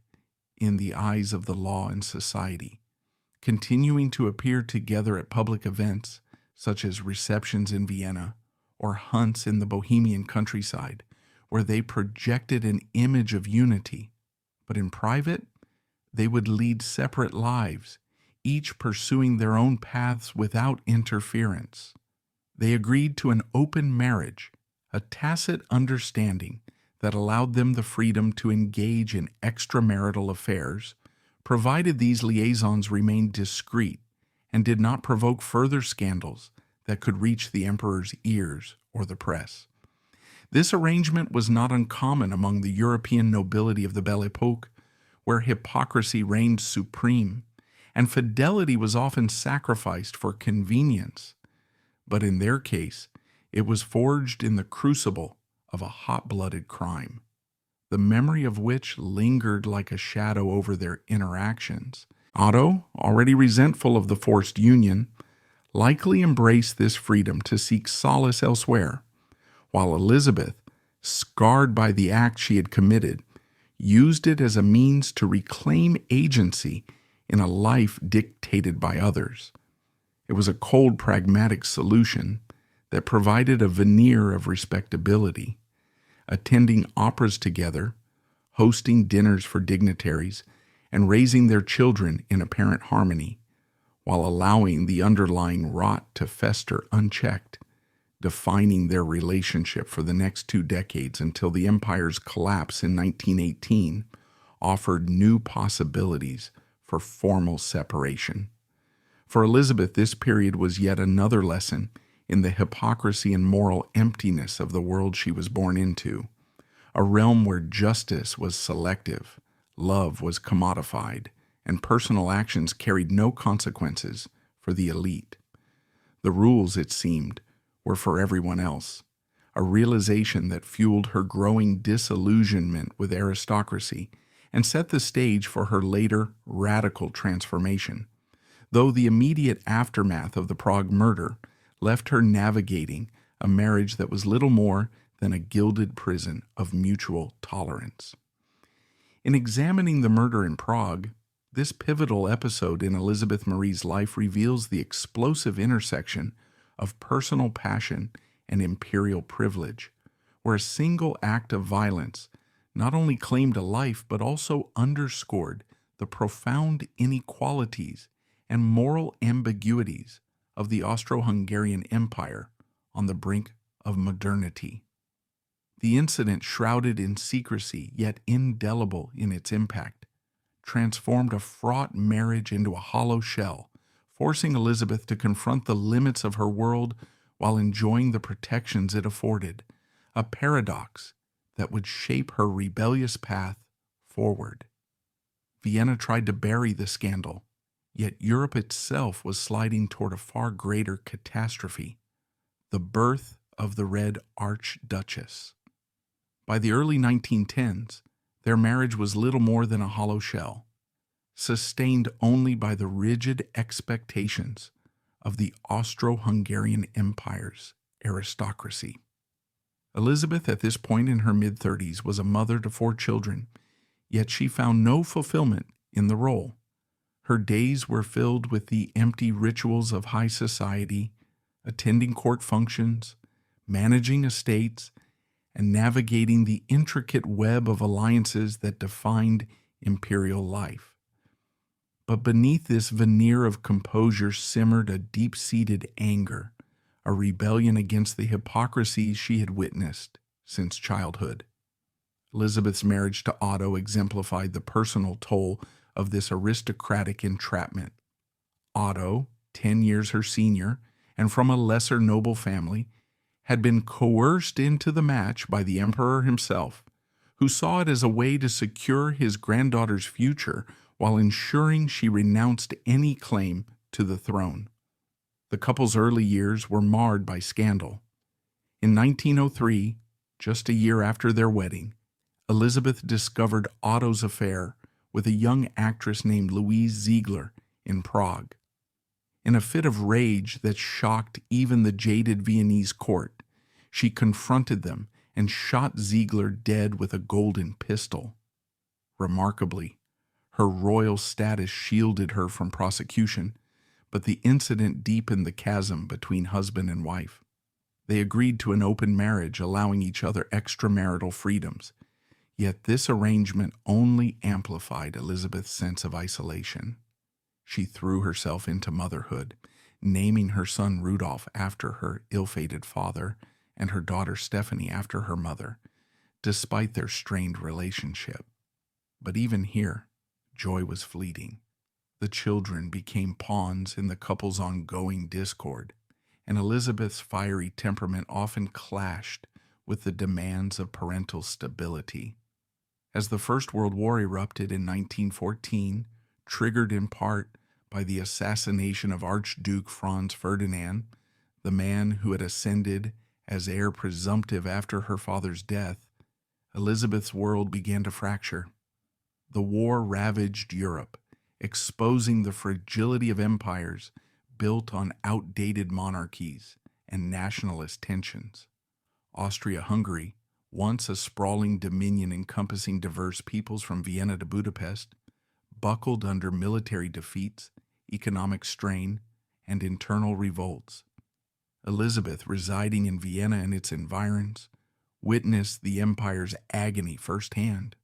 in the eyes of the law and society, continuing to appear together at public events such as receptions in Vienna or hunts in the Bohemian countryside, where they projected an image of unity. But in private, they would lead separate lives, each pursuing their own paths without interference. They agreed to an open marriage, a tacit understanding that allowed them the freedom to engage in extramarital affairs, provided these liaisons remained discreet and did not provoke further scandals that could reach the emperor's ears or the press. This arrangement was not uncommon among the European nobility of the Belle Époque, where hypocrisy reigned supreme, and fidelity was often sacrificed for convenience. But in their case, it was forged in the crucible of a hot-blooded crime, the memory of which lingered like a shadow over their interactions. Otto, already resentful of the forced union, likely embraced this freedom to seek solace elsewhere, while Elisabeth, scarred by the act she had committed, used it as a means to reclaim agency in a life dictated by others. It was a cold, pragmatic solution that provided a veneer of respectability. Attending operas together, hosting dinners for dignitaries, and raising their children in apparent harmony, while allowing the underlying rot to fester unchecked, defining their relationship for the next 2 decades until the empire's collapse in 1918 offered new possibilities for formal separation. For Elisabeth, this period was yet another lesson in the hypocrisy and moral emptiness of the world she was born into, a realm where justice was selective, love was commodified, and personal actions carried no consequences for the elite. The rules, it seemed, were for everyone else, a realization that fueled her growing disillusionment with aristocracy and set the stage for her later radical transformation, though the immediate aftermath of the Prague murder left her navigating a marriage that was little more than a gilded prison of mutual tolerance. In examining the murder in Prague, this pivotal episode in Elisabeth Marie's life reveals the explosive intersection of personal passion and imperial privilege, where a single act of violence not only claimed a life but also underscored the profound inequalities and moral ambiguities of the Austro-Hungarian Empire on the brink of modernity. The incident, shrouded in secrecy yet indelible in its impact, transformed a fraught marriage into a hollow shell, forcing Elisabeth to confront the limits of her world while enjoying the protections it afforded, a paradox that would shape her rebellious path forward. Vienna tried to bury the scandal, yet Europe itself was sliding toward a far greater catastrophe, the birth of the Red Archduchess. By the early 1910s, their marriage was little more than a hollow shell, sustained only by the rigid expectations of the Austro-Hungarian Empire's aristocracy. Elisabeth, at this point in her mid-30s, was a mother to 4 children, yet she found no fulfillment in the role. Her days were filled with the empty rituals of high society, attending court functions, managing estates, and navigating the intricate web of alliances that defined imperial life. But beneath this veneer of composure simmered a deep-seated anger, a rebellion against the hypocrisies she had witnessed since childhood. Elisabeth's marriage to Otto exemplified the personal toll of this aristocratic entrapment. Otto, 10 years her senior, and from a lesser noble family, had been coerced into the match by the emperor himself, who saw it as a way to secure his granddaughter's future while ensuring she renounced any claim to the throne. The couple's early years were marred by scandal. In 1903, just a year after their wedding, Elisabeth discovered Otto's affair with a young actress named Louise Ziegler in Prague. In a fit of rage that shocked even the jaded Viennese court, she confronted them and shot Ziegler dead with a golden pistol. Remarkably, her royal status shielded her from prosecution, but the incident deepened the chasm between husband and wife. They agreed to an open marriage, allowing each other extramarital freedoms, yet this arrangement only amplified Elisabeth's sense of isolation. She threw herself into motherhood, naming her son Rudolph after her ill-fated father and her daughter Stephanie after her mother, despite their strained relationship. But even here, joy was fleeting. The children became pawns in the couple's ongoing discord, and Elisabeth's fiery temperament often clashed with the demands of parental stability. As the First World War erupted in 1914, triggered in part by the assassination of Archduke Franz Ferdinand, the man who had ascended as heir presumptive after her father's death, Elisabeth's world began to fracture. The war ravaged Europe, exposing the fragility of empires built on outdated monarchies and nationalist tensions. Austria-Hungary, once a sprawling dominion encompassing diverse peoples from Vienna to Budapest, buckled under military defeats, economic strain, and internal revolts. Elisabeth, residing in Vienna and its environs, witnessed the empire's agony firsthand.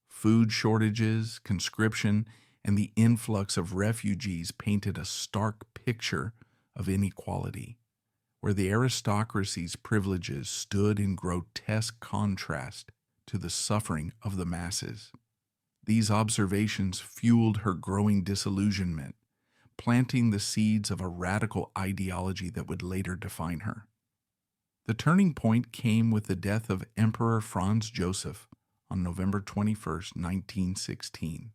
Food shortages, conscription, and the influx of refugees painted a stark picture of inequality, where the aristocracy's privileges stood in grotesque contrast to the suffering of the masses. These observations fueled her growing disillusionment, planting the seeds of a radical ideology that would later define her. The turning point came with the death of Emperor Franz Joseph on November 21, 1916.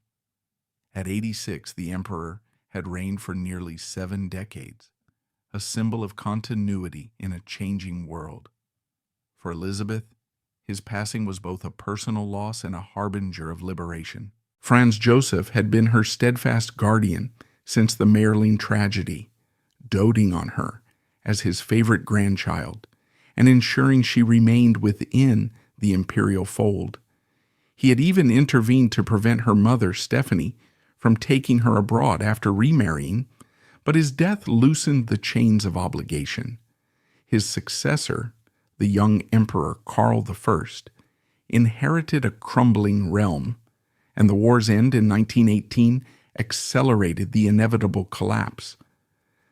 At 86, the emperor had reigned for nearly 7 decades, a symbol of continuity in a changing world. For Elisabeth, his passing was both a personal loss and a harbinger of liberation. Franz Joseph had been her steadfast guardian since the Mayerling tragedy, doting on her as his favorite grandchild and ensuring she remained within the imperial fold. He had even intervened to prevent her mother, Stephanie, from taking her abroad after remarrying, but his death loosened the chains of obligation. His successor, the young Emperor Karl I, inherited a crumbling realm, and the war's end in 1918 accelerated the inevitable collapse.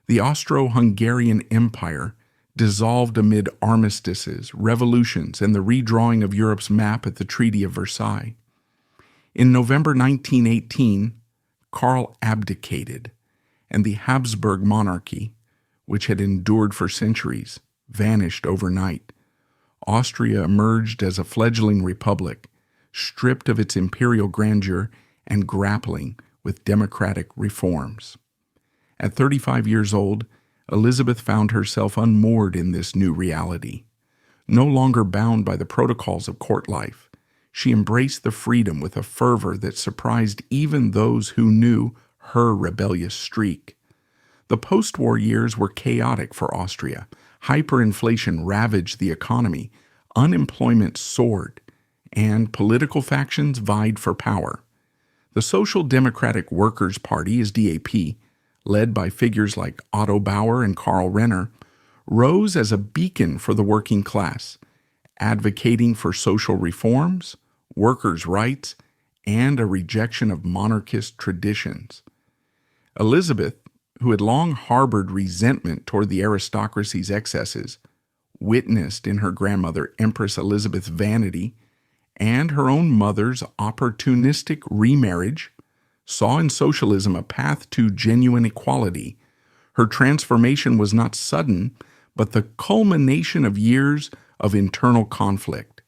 The Austro-Hungarian Empire dissolved amid armistices, revolutions, and the redrawing of Europe's map at the Treaty of Versailles. In November 1918, Karl abdicated, and the Habsburg monarchy, which had endured for centuries, vanished overnight. Austria emerged as a fledgling republic, stripped of its imperial grandeur and grappling with democratic reforms. At 35 years old, Elisabeth found herself unmoored in this new reality. No longer bound by the protocols of court life, she embraced the freedom with a fervor that surprised even those who knew her rebellious streak. The post-war years were chaotic for Austria. Hyperinflation ravaged the economy, unemployment soared, and political factions vied for power. The Social Democratic Workers' Party, as DAP, led by figures like Otto Bauer and Karl Renner, rose as a beacon for the working class, advocating for social reforms, workers' rights, and a rejection of monarchist traditions. Elisabeth, who had long harbored resentment toward the aristocracy's excesses, witnessed in her grandmother Empress Elisabeth's vanity and her own mother's opportunistic remarriage, saw in socialism a path to genuine equality. Her transformation was not sudden, but the culmination of years of internal conflict.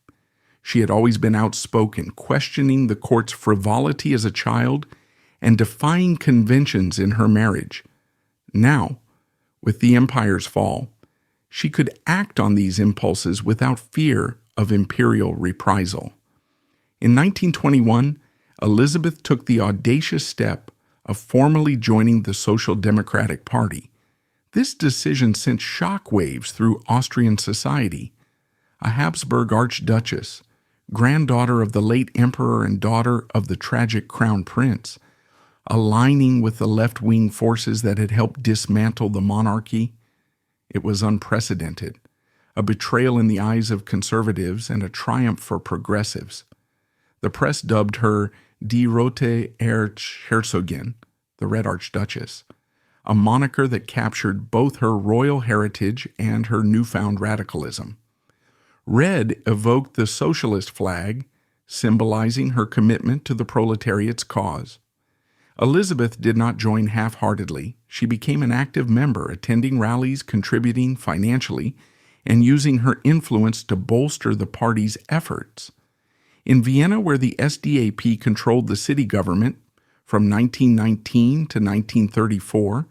She had always been outspoken, questioning the court's frivolity as a child and defying conventions in her marriage. Now, with the empire's fall, she could act on these impulses without fear of imperial reprisal. In 1921, Elisabeth took the audacious step of formally joining the Social Democratic Party. This decision sent shockwaves through Austrian society. A Habsburg Archduchess, granddaughter of the late emperor and daughter of the tragic crown prince, aligning with the left-wing forces that had helped dismantle the monarchy. It was unprecedented, a betrayal in the eyes of conservatives and a triumph for progressives. The press dubbed her Die Rote Erzherzogin, the Red Archduchess, a moniker that captured both her royal heritage and her newfound radicalism. Red evoked the socialist flag, symbolizing her commitment to the proletariat's cause. Elisabeth did not join half-heartedly. She became an active member, attending rallies, contributing financially, and using her influence to bolster the party's efforts. In Vienna, where the SDAP controlled the city government from 1919 to 1934,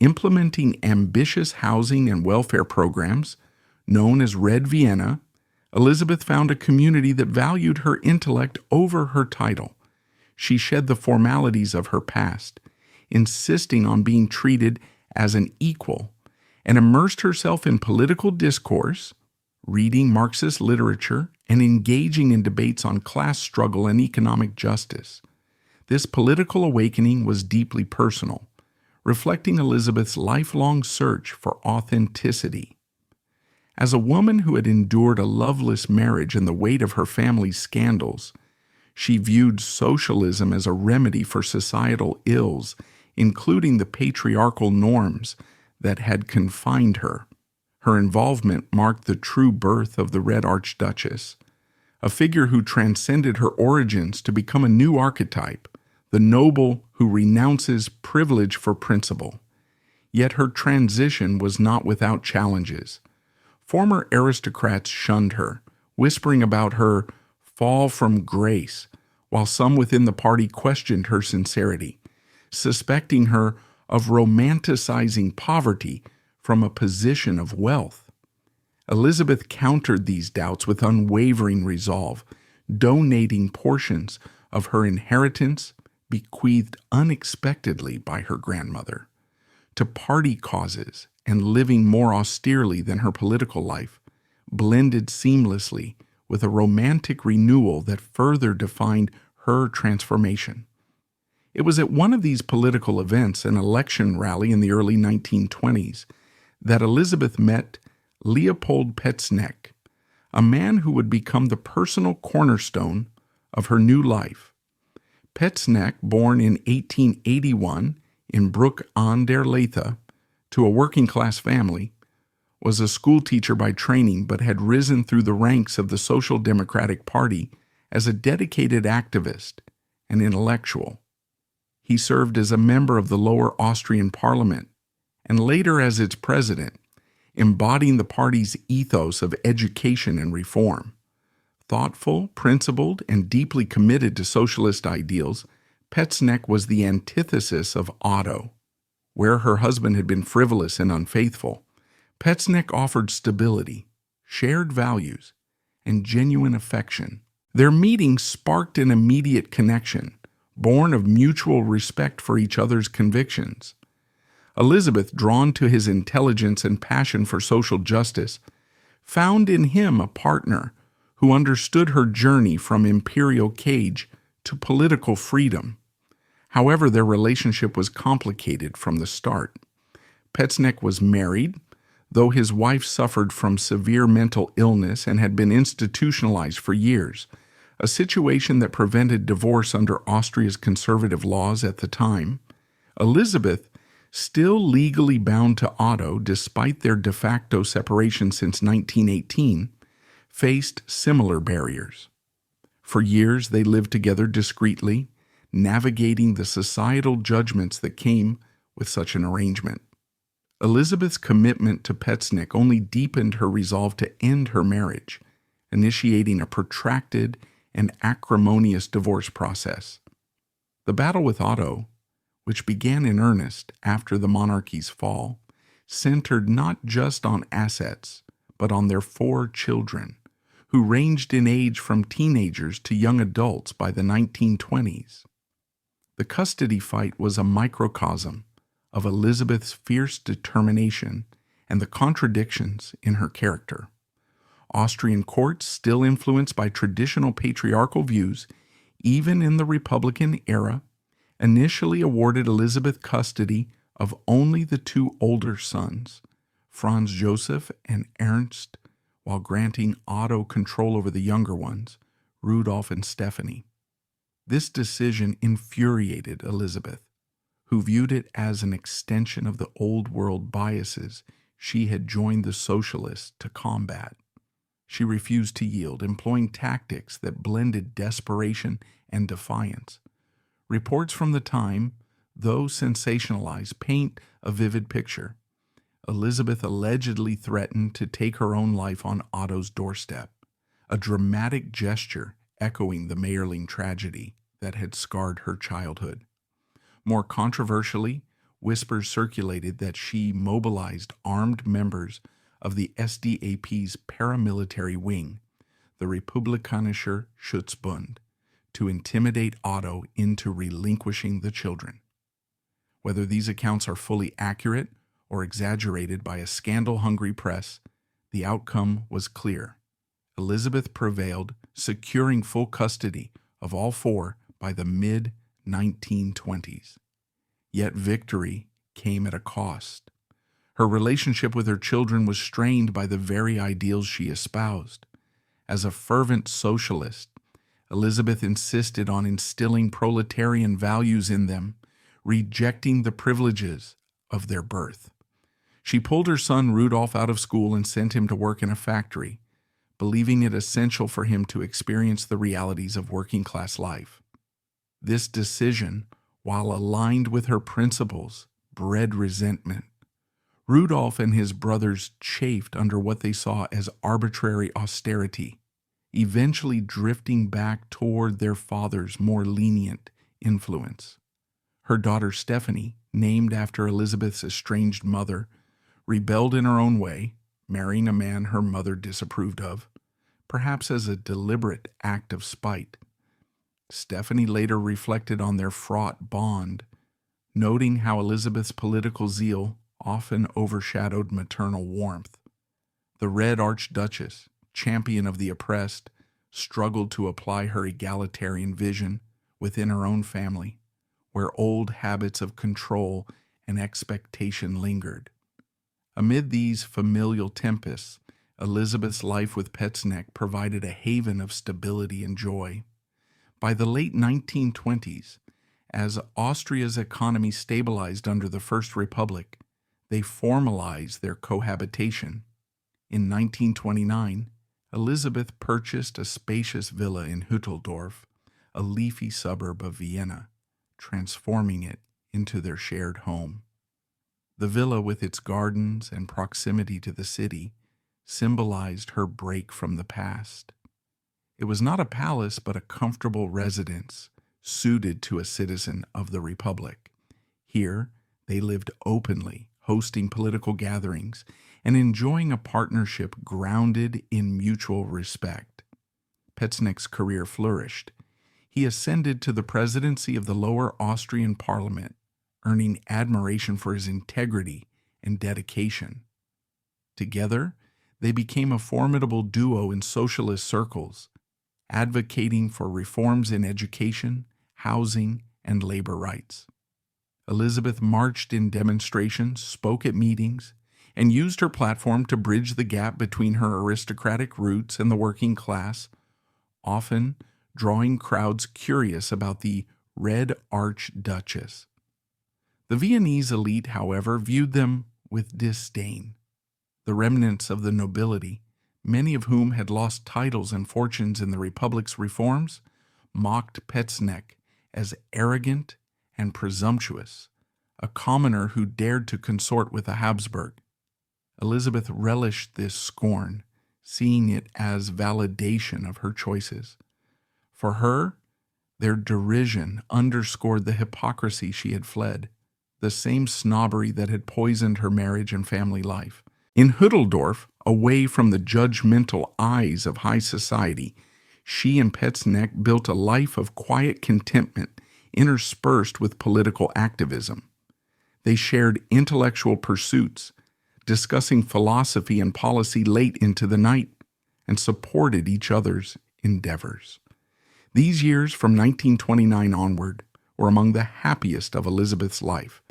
implementing ambitious housing and welfare programs known as Red Vienna, Elisabeth found a community that valued her intellect over her title. She shed the formalities of her past, insisting on being treated as an equal, and immersed herself in political discourse, reading Marxist literature, and engaging in debates on class struggle and economic justice. This political awakening was deeply personal, reflecting Elisabeth's lifelong search for authenticity. As a woman who had endured a loveless marriage and the weight of her family's scandals, she viewed socialism as a remedy for societal ills, including the patriarchal norms that had confined her. Her involvement marked the true birth of the Red Archduchess, a figure who transcended her origins to become a new archetype, the noble who renounces privilege for principle. Yet her transition was not without challenges. Former aristocrats shunned her, whispering about her fall from grace, while some within the party questioned her sincerity, suspecting her of romanticizing poverty from a position of wealth. Elisabeth countered these doubts with unwavering resolve, donating portions of her inheritance, bequeathed unexpectedly by her grandmother, to party causes, and living more austerely than her political life, blended seamlessly with a romantic renewal that further defined her transformation. It was at one of these political events, an election rally in the early 1920s, that Elisabeth met Leopold Petzneck, a man who would become the personal cornerstone of her new life. Petzneck, born in 1881 in Bruck an der Leitha to a working-class family, was a schoolteacher by training but had risen through the ranks of the Social Democratic Party as a dedicated activist and intellectual. He served as a member of the Lower Austrian Parliament and later as its president, embodying the party's ethos of education and reform. Thoughtful, principled, and deeply committed to socialist ideals, Petzneck was the antithesis of Otto. Where her husband had been frivolous and unfaithful, Petzneck offered stability, shared values, and genuine affection. Their meeting sparked an immediate connection, born of mutual respect for each other's convictions. Elisabeth, drawn to his intelligence and passion for social justice, found in him a partner who understood her journey from imperial cage to political freedom. However, their relationship was complicated from the start. Petzneck was married, though his wife suffered from severe mental illness and had been institutionalized for years, a situation that prevented divorce under Austria's conservative laws at the time. Elisabeth, still legally bound to Otto despite their de facto separation since 1918, faced similar barriers. For years they lived together discreetly, navigating the societal judgments that came with such an arrangement. Elisabeth's commitment to Petzneck only deepened her resolve to end her marriage, initiating a protracted and acrimonious divorce process. The battle with Otto, which began in earnest after the monarchy's fall, centered not just on assets, but on their 4 children, who ranged in age from teenagers to young adults by the 1920s. The custody fight was a microcosm of Elisabeth's fierce determination and the contradictions in her character. Austrian courts, still influenced by traditional patriarchal views, even in the Republican era, initially awarded Elisabeth custody of only the 2 older sons, Franz Joseph and Ernst, while granting Otto control over the younger ones, Rudolf and Stephanie. This decision infuriated Elisabeth, who viewed it as an extension of the old world biases she had joined the socialists to combat. She refused to yield, employing tactics that blended desperation and defiance. Reports from the time, though sensationalized, paint a vivid picture. Elisabeth allegedly threatened to take her own life on Otto's doorstep, a dramatic gesture echoing the Mayerling tragedy that had scarred her childhood. More controversially, whispers circulated that she mobilized armed members of the SDAP's paramilitary wing, the Republikanischer Schutzbund, to intimidate Otto into relinquishing the children. Whether these accounts are fully accurate or exaggerated by a scandal-hungry press, the outcome was clear. Elisabeth prevailed, securing full custody of all 4 by the mid-1920s. Yet victory came at a cost. Her relationship with her children was strained by the very ideals she espoused. As a fervent socialist, Elisabeth insisted on instilling proletarian values in them, rejecting the privileges of their birth. She pulled her son Rudolph out of school and sent him to work in a factory, believing it essential for him to experience the realities of working-class life. This decision, while aligned with her principles, bred resentment. Rudolph and his brothers chafed under what they saw as arbitrary austerity, eventually drifting back toward their father's more lenient influence. Her daughter Stephanie, named after Elisabeth's estranged mother, rebelled in her own way, marrying a man her mother disapproved of, perhaps as a deliberate act of spite. Stephanie later reflected on their fraught bond, noting how Elisabeth's political zeal often overshadowed maternal warmth. The Red Archduchess, champion of the oppressed, struggled to apply her egalitarian vision within her own family, where old habits of control and expectation lingered. Amid these familial tempests, Elisabeth's life with Petzneck provided a haven of stability and joy. By the late 1920s, as Austria's economy stabilized under the First Republic, they formalized their cohabitation. In 1929, Elisabeth purchased a spacious villa in Hütteldorf, a leafy suburb of Vienna, transforming it into their shared home. The villa, with its gardens and proximity to the city, symbolized her break from the past. It was not a palace, but a comfortable residence suited to a citizen of the Republic. Here, they lived openly, hosting political gatherings and enjoying a partnership grounded in mutual respect. Petzneck's career flourished. He ascended to the presidency of the Lower Austrian Parliament, earning admiration for his integrity and dedication. Together, they became a formidable duo in socialist circles, advocating for reforms in education, housing, and labor rights. Elisabeth marched in demonstrations, spoke at meetings, and used her platform to bridge the gap between her aristocratic roots and the working class, often drawing crowds curious about the Red Archduchess. The Viennese elite, however, viewed them with disdain. The remnants of the nobility, many of whom had lost titles and fortunes in the Republic's reforms, mocked Petzneck as arrogant and presumptuous, a commoner who dared to consort with a Habsburg. Elisabeth relished this scorn, seeing it as validation of her choices. For her, their derision underscored the hypocrisy she had fled, the same snobbery that had poisoned her marriage and family life. In Hütteldorf, away from the judgmental eyes of high society, she and Petzneck built a life of quiet contentment interspersed with political activism. They shared intellectual pursuits, discussing philosophy and policy late into the night, and supported each other's endeavors. These years from 1929 onward were among the happiest of Elisabeth's life,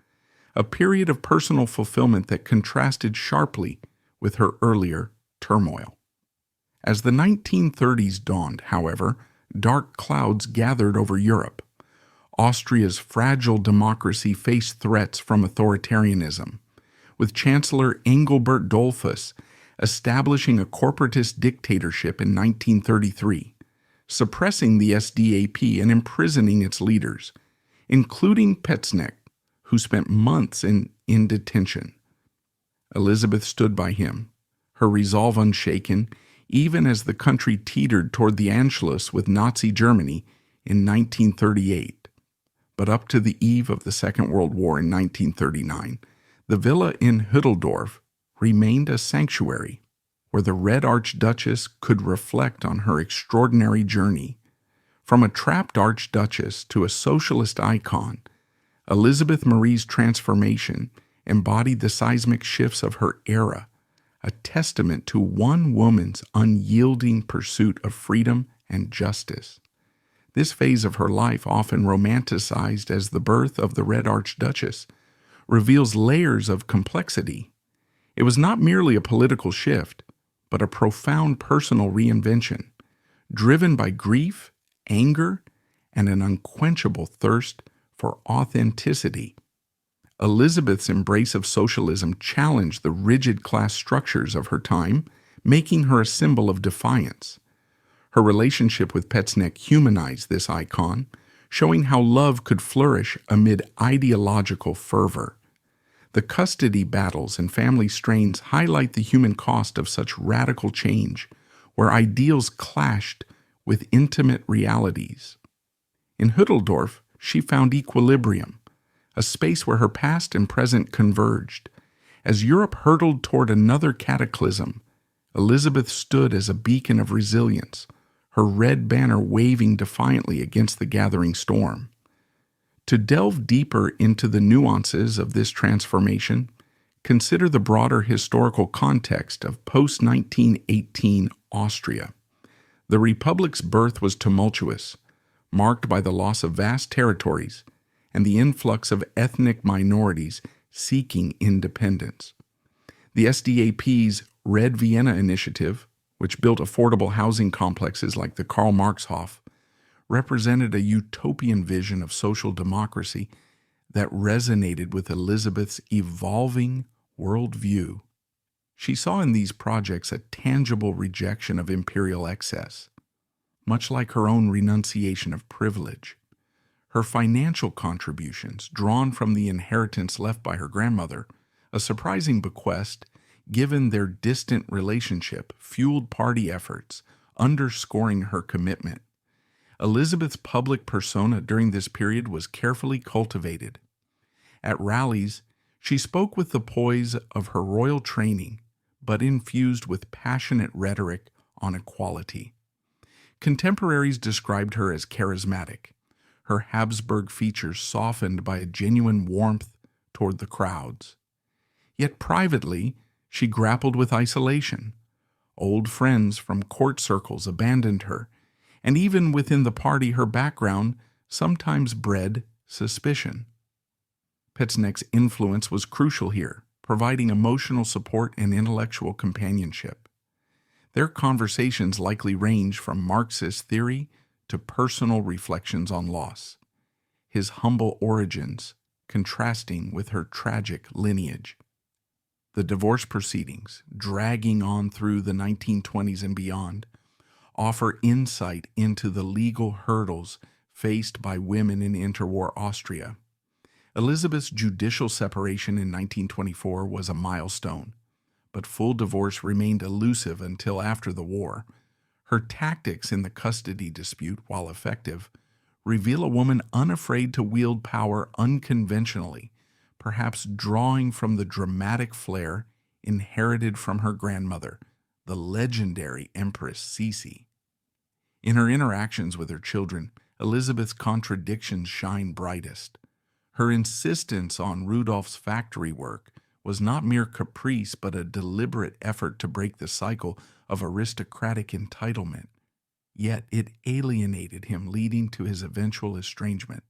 a period of personal fulfillment that contrasted sharply with her earlier turmoil. As the 1930s dawned, however, dark clouds gathered over Europe. Austria's fragile democracy faced threats from authoritarianism, with Chancellor Engelbert Dollfuss establishing a corporatist dictatorship in 1933, suppressing the SDAP and imprisoning its leaders, including Petzneck, who spent months in detention. Elisabeth stood by him, her resolve unshaken, even as the country teetered toward the Anschluss with Nazi Germany in 1938. But up to the eve of the Second World War in 1939, the villa in Hütteldorf remained a sanctuary where the Red Archduchess could reflect on her extraordinary journey. From a trapped archduchess to a socialist icon, Elisabeth Marie's transformation embodied the seismic shifts of her era, a testament to one woman's unyielding pursuit of freedom and justice. This phase of her life, often romanticized as the birth of the Red Archduchess, reveals layers of complexity. It was not merely a political shift, but a profound personal reinvention, driven by grief, anger, and an unquenchable thirst for authenticity. Elisabeth's embrace of socialism challenged the rigid class structures of her time, making her a symbol of defiance. Her relationship with Petzneck humanized this icon, showing how love could flourish amid ideological fervor. The custody battles and family strains highlight the human cost of such radical change, where ideals clashed with intimate realities. In Hütteldorf, she found equilibrium, a space where her past and present converged. As Europe hurtled toward another cataclysm, Elisabeth stood as a beacon of resilience, her red banner waving defiantly against the gathering storm. To delve deeper into the nuances of this transformation, consider the broader historical context of post-1918 Austria. The Republic's birth was tumultuous, marked by the loss of vast territories and the influx of ethnic minorities seeking independence. The SDAP's Red Vienna initiative, which built affordable housing complexes like the Karl Marx Hof, represented a utopian vision of social democracy that resonated with Elisabeth's evolving worldview. She saw in these projects a tangible rejection of imperial excess, much like her own renunciation of privilege. Her financial contributions, drawn from the inheritance left by her grandmother, a surprising bequest given their distant relationship, fueled party efforts, underscoring her commitment. Elisabeth's public persona during this period was carefully cultivated. At rallies, she spoke with the poise of her royal training, but infused with passionate rhetoric on equality. Contemporaries described her as charismatic, her Habsburg features softened by a genuine warmth toward the crowds. Yet privately, she grappled with isolation. Old friends from court circles abandoned her, and even within the party, her background sometimes bred suspicion. Petzneck's influence was crucial here, providing emotional support and intellectual companionship. Their conversations likely range from Marxist theory to personal reflections on loss, his humble origins contrasting with her tragic lineage. The divorce proceedings, dragging on through the 1920s and beyond, offer insight into the legal hurdles faced by women in interwar Austria. Elisabeth's judicial separation in 1924 was a milestone, but full divorce remained elusive until after the war. Her tactics in the custody dispute, while effective, reveal a woman unafraid to wield power unconventionally, perhaps drawing from the dramatic flair inherited from her grandmother, the legendary Empress Sisi. In her interactions with her children, Elisabeth's contradictions shine brightest. Her insistence on Rudolph's factory work was not mere caprice but a deliberate effort to break the cycle of aristocratic entitlement. Yet it alienated him, leading to his eventual estrangement.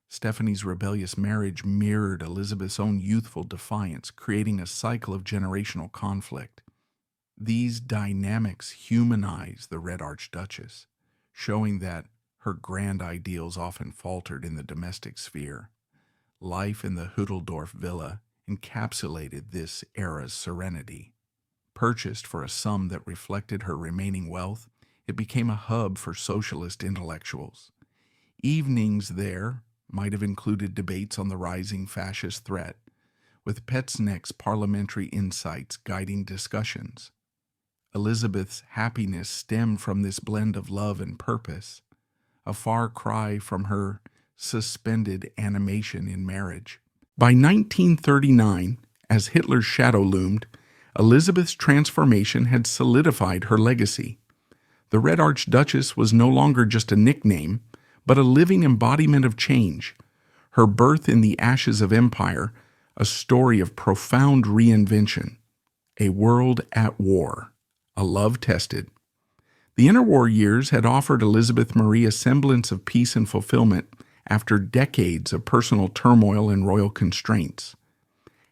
Stephanie's rebellious marriage mirrored Elisabeth's own youthful defiance, creating a cycle of generational conflict. These dynamics humanize the Red Archduchess, showing that her grand ideals often faltered in the domestic sphere. Life in the Hütteldorf villa encapsulated this era's serenity. Purchased for a sum that reflected her remaining wealth, it became a hub for socialist intellectuals. Evenings there might have included debates on the rising fascist threat, with Petzneck's parliamentary insights guiding discussions. Elisabeth's happiness stemmed from this blend of love and purpose, a far cry from her suspended animation in marriage. By 1939, as Hitler's shadow loomed, Elisabeth's transformation had solidified her legacy. The Red Archduchess was no longer just a nickname, but a living embodiment of change. Her birth in the ashes of empire, a story of profound reinvention, a world at war, a love tested. The interwar years had offered Elisabeth Marie a semblance of peace and fulfillment after decades of personal turmoil and royal constraints.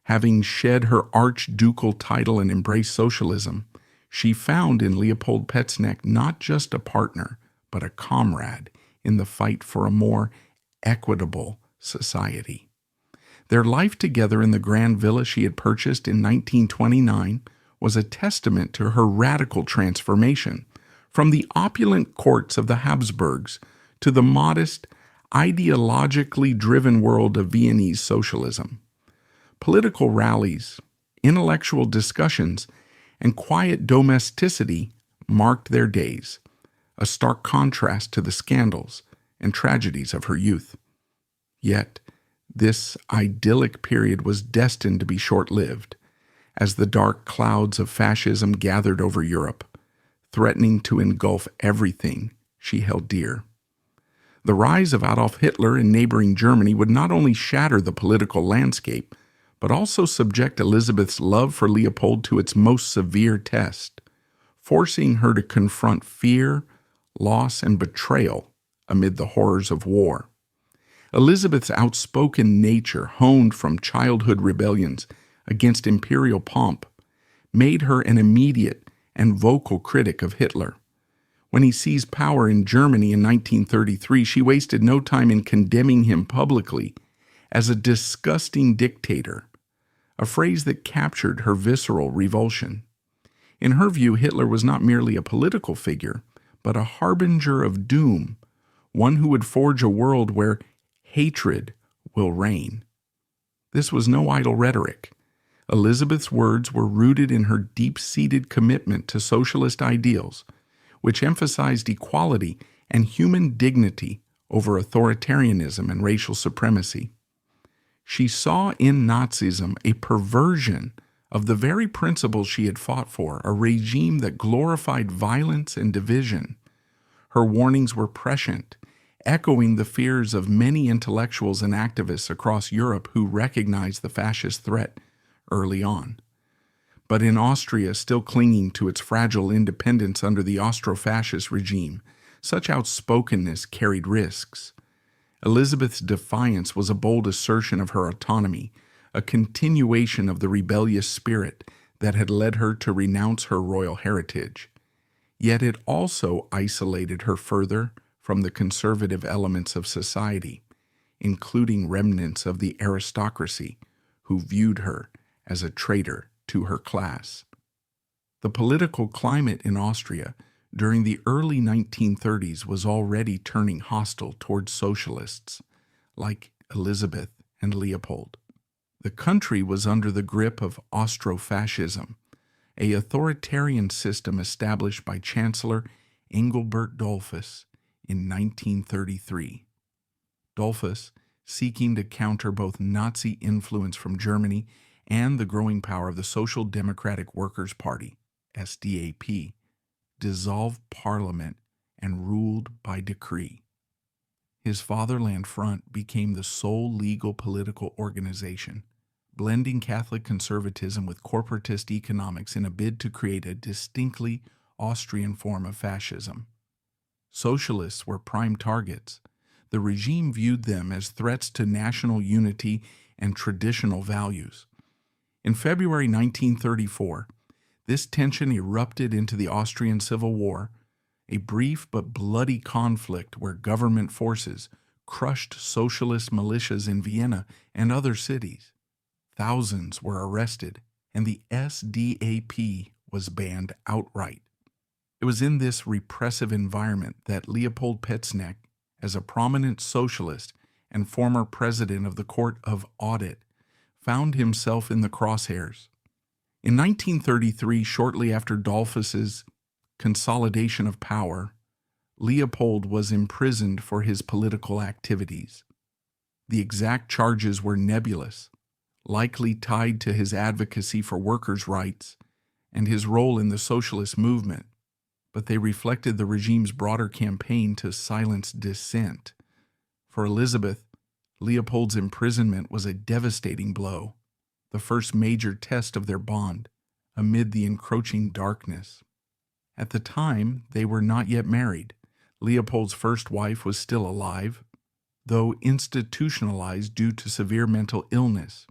Having shed her archducal title and embraced socialism, she found in Leopold Petzneck not just a partner, but a comrade in the fight for a more equitable society. Their life together in the grand villa she had purchased in 1929 was a testament to her radical transformation from the opulent courts of the Habsburgs to the modest, ideologically driven world of Viennese socialism. Political rallies, intellectual discussions, and quiet domesticity marked their days, a stark contrast to the scandals and tragedies of her youth. Yet, this idyllic period was destined to be short-lived, as the dark clouds of fascism gathered over Europe, threatening to engulf everything she held dear. The rise of Adolf Hitler in neighboring Germany would not only shatter the political landscape, but also subject Elisabeth's love for Leopold to its most severe test, forcing her to confront fear, loss, and betrayal amid the horrors of war. Elisabeth's outspoken nature, honed from childhood rebellions against imperial pomp, made her an immediate and vocal critic of Hitler. When he seized power in Germany in 1933, she wasted no time in condemning him publicly as a disgusting dictator, a phrase that captured her visceral revulsion. In her view, Hitler was not merely a political figure, but a harbinger of doom, one who would forge a world where hatred will reign. This was no idle rhetoric. Elisabeth's words were rooted in her deep-seated commitment to socialist ideals, which emphasized equality and human dignity over authoritarianism and racial supremacy. She saw in Nazism a perversion of the very principles she had fought for, a regime that glorified violence and division. Her warnings were prescient, echoing the fears of many intellectuals and activists across Europe who recognized the fascist threat early on. But in Austria, still clinging to its fragile independence under the Austro-fascist regime, such outspokenness carried risks. Elisabeth's defiance was a bold assertion of her autonomy, a continuation of the rebellious spirit that had led her to renounce her royal heritage. Yet it also isolated her further from the conservative elements of society, including remnants of the aristocracy who viewed her as a traitor to her class. The political climate in Austria during the early 1930s was already turning hostile towards socialists like Elisabeth and Leopold. The country was under the grip of Austro-fascism, an authoritarian system established by Chancellor Engelbert Dollfuss in 1933. Dollfuss, seeking to counter both Nazi influence from Germany and the growing power of the Social Democratic Workers' Party, SDAP, dissolved parliament and ruled by decree. His Fatherland Front became the sole legal political organization, blending Catholic conservatism with corporatist economics in a bid to create a distinctly Austrian form of fascism. Socialists were prime targets. The regime viewed them as threats to national unity and traditional values. In February 1934, this tension erupted into the Austrian Civil War, a brief but bloody conflict where government forces crushed socialist militias in Vienna and other cities. Thousands were arrested, and the SDAP was banned outright. It was in this repressive environment that Leopold Petzneck, as a prominent socialist and former president of the Court of Audit, found himself in the crosshairs. In 1933, shortly after Dollfuss's consolidation of power, Leopold was imprisoned for his political activities. The exact charges were nebulous, likely tied to his advocacy for workers' rights and his role in the socialist movement, but they reflected the regime's broader campaign to silence dissent. For Elisabeth, Leopold's imprisonment was a devastating blow, the first major test of their bond amid the encroaching darkness. At the time, they were not yet married. Leopold's first wife was still alive, though institutionalized due to severe mental illness.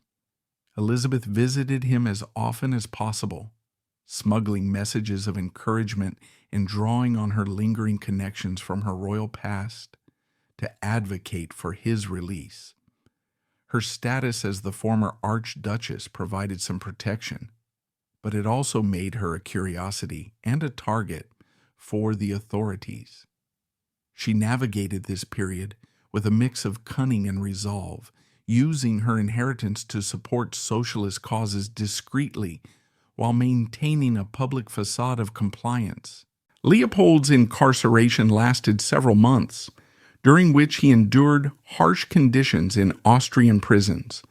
Elisabeth visited him as often as possible, smuggling messages of encouragement and drawing on her lingering connections from her royal past to advocate for his release. Her status as the former Archduchess provided some protection, but it also made her a curiosity and a target for the authorities. She navigated this period with a mix of cunning and resolve, using her inheritance to support socialist causes discreetly while maintaining a public facade of compliance. Leopold's incarceration lasted several months, during which he endured harsh conditions in Austrian prisons,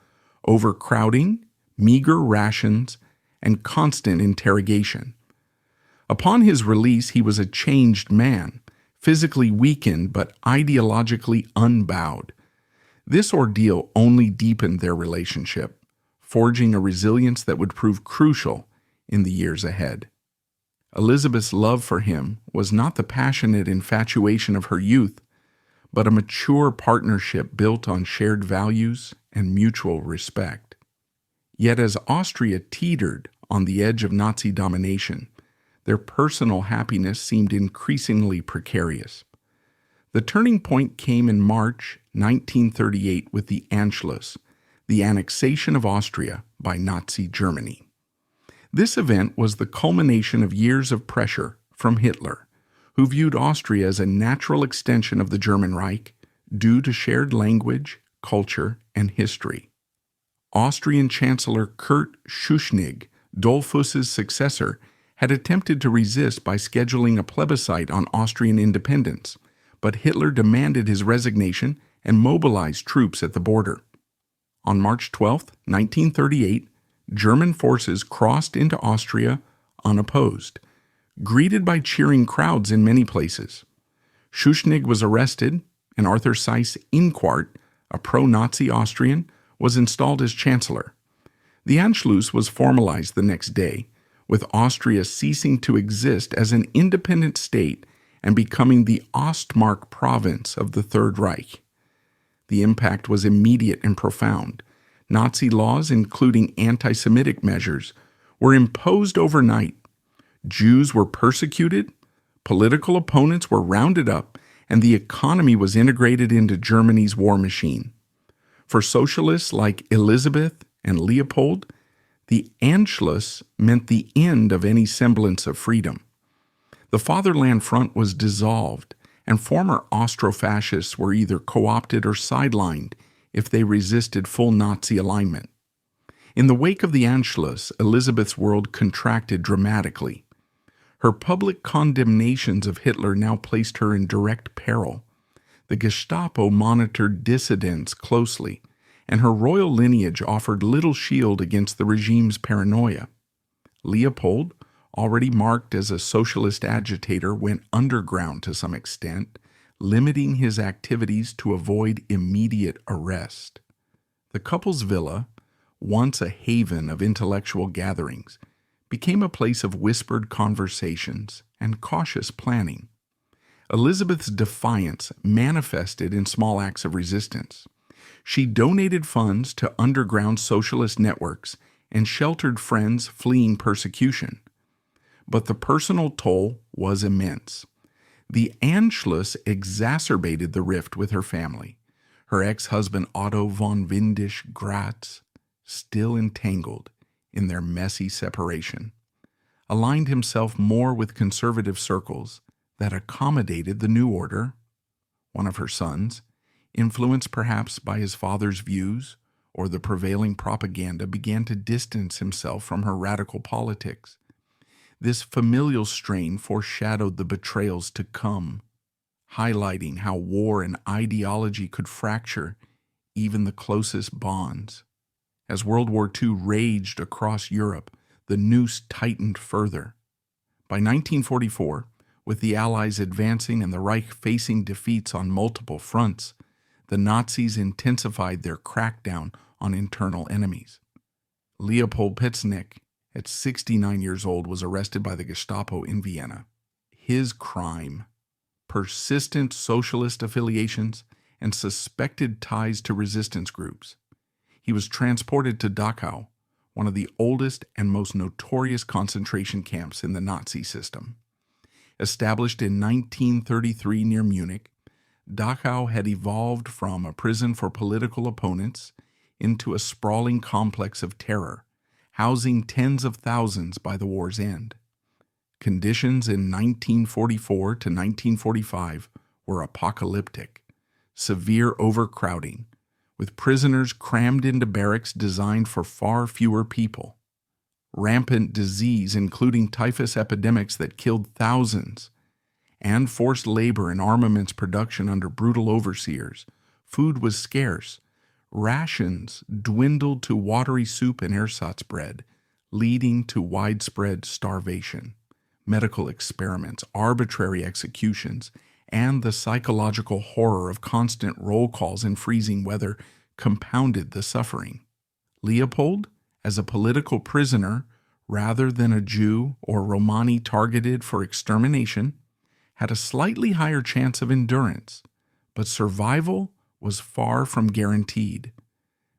overcrowding, meager rations, and constant interrogation. Upon his release, he was a changed man, physically weakened but ideologically unbowed. This ordeal only deepened their relationship, forging a resilience that would prove crucial in the years ahead. Elisabeth's love for him was not the passionate infatuation of her youth, but a mature partnership built on shared values and mutual respect. Yet as Austria teetered on the edge of Nazi domination, their personal happiness seemed increasingly precarious. The turning point came in March 1938 with the Anschluss, the annexation of Austria by Nazi Germany. This event was the culmination of years of pressure from Hitler, who viewed Austria as a natural extension of the German Reich due to shared language, culture, and history. Austrian Chancellor Kurt Schuschnigg, Dollfuss's successor, had attempted to resist by scheduling a plebiscite on Austrian independence, but Hitler demanded his resignation and mobilized troops at the border. On March 12, 1938, German forces crossed into Austria unopposed, greeted by cheering crowds in many places. Schuschnigg was arrested, and Arthur Seyss-Inquart, a pro-Nazi Austrian, was installed as chancellor. The Anschluss was formalized the next day, with Austria ceasing to exist as an independent state and becoming the Ostmark province of the Third Reich. The impact was immediate and profound. Nazi laws, including anti-Semitic measures, were imposed overnight. Jews were persecuted, political opponents were rounded up, and the economy was integrated into Germany's war machine. For socialists like Elisabeth and Leopold, the Anschluss meant the end of any semblance of freedom. The Fatherland Front was dissolved, and former Austro-fascists were either co-opted or sidelined if they resisted full Nazi alignment. In the wake of the Anschluss, Elisabeth's world contracted dramatically. Her public condemnations of Hitler now placed her in direct peril. The Gestapo monitored dissidents closely, and her royal lineage offered little shield against the regime's paranoia. Leopold, already marked as a socialist agitator, went underground to some extent, limiting his activities to avoid immediate arrest. The couple's villa, once a haven of intellectual gatherings, became a place of whispered conversations and cautious planning. Elisabeth's defiance manifested in small acts of resistance. She donated funds to underground socialist networks and sheltered friends fleeing persecution. But the personal toll was immense. The Anschluss exacerbated the rift with her family. Her ex-husband Otto von Windisch-Gratz, still entangled in their messy separation, aligned himself more with conservative circles that accommodated the new order. One of her sons, influenced perhaps by his father's views or the prevailing propaganda, began to distance himself from her radical politics. This familial strain foreshadowed the betrayals to come, highlighting how war and ideology could fracture even the closest bonds. As World War II raged across Europe, the noose tightened further. By 1944, with the Allies advancing and the Reich facing defeats on multiple fronts, the Nazis intensified their crackdown on internal enemies. Leopold Petznick, at 69 years old, was arrested by the Gestapo in Vienna. His crime: persistent socialist affiliations and suspected ties to resistance groups. He was transported to Dachau, one of the oldest and most notorious concentration camps in the Nazi system. Established in 1933 near Munich, Dachau had evolved from a prison for political opponents into a sprawling complex of terror, housing tens of thousands by the war's end. Conditions in 1944 to 1945 were apocalyptic. Severe overcrowding, with prisoners crammed into barracks designed for far fewer people. Rampant disease, including typhus epidemics that killed thousands, and forced labor in armaments production under brutal overseers. Food was scarce. Rations dwindled to watery soup and ersatz bread, leading to widespread starvation. Medical experiments, arbitrary executions, and the psychological horror of constant roll calls in freezing weather compounded the suffering. Leopold, as a political prisoner, rather than a Jew or Romani targeted for extermination, had a slightly higher chance of endurance, but survival was far from guaranteed.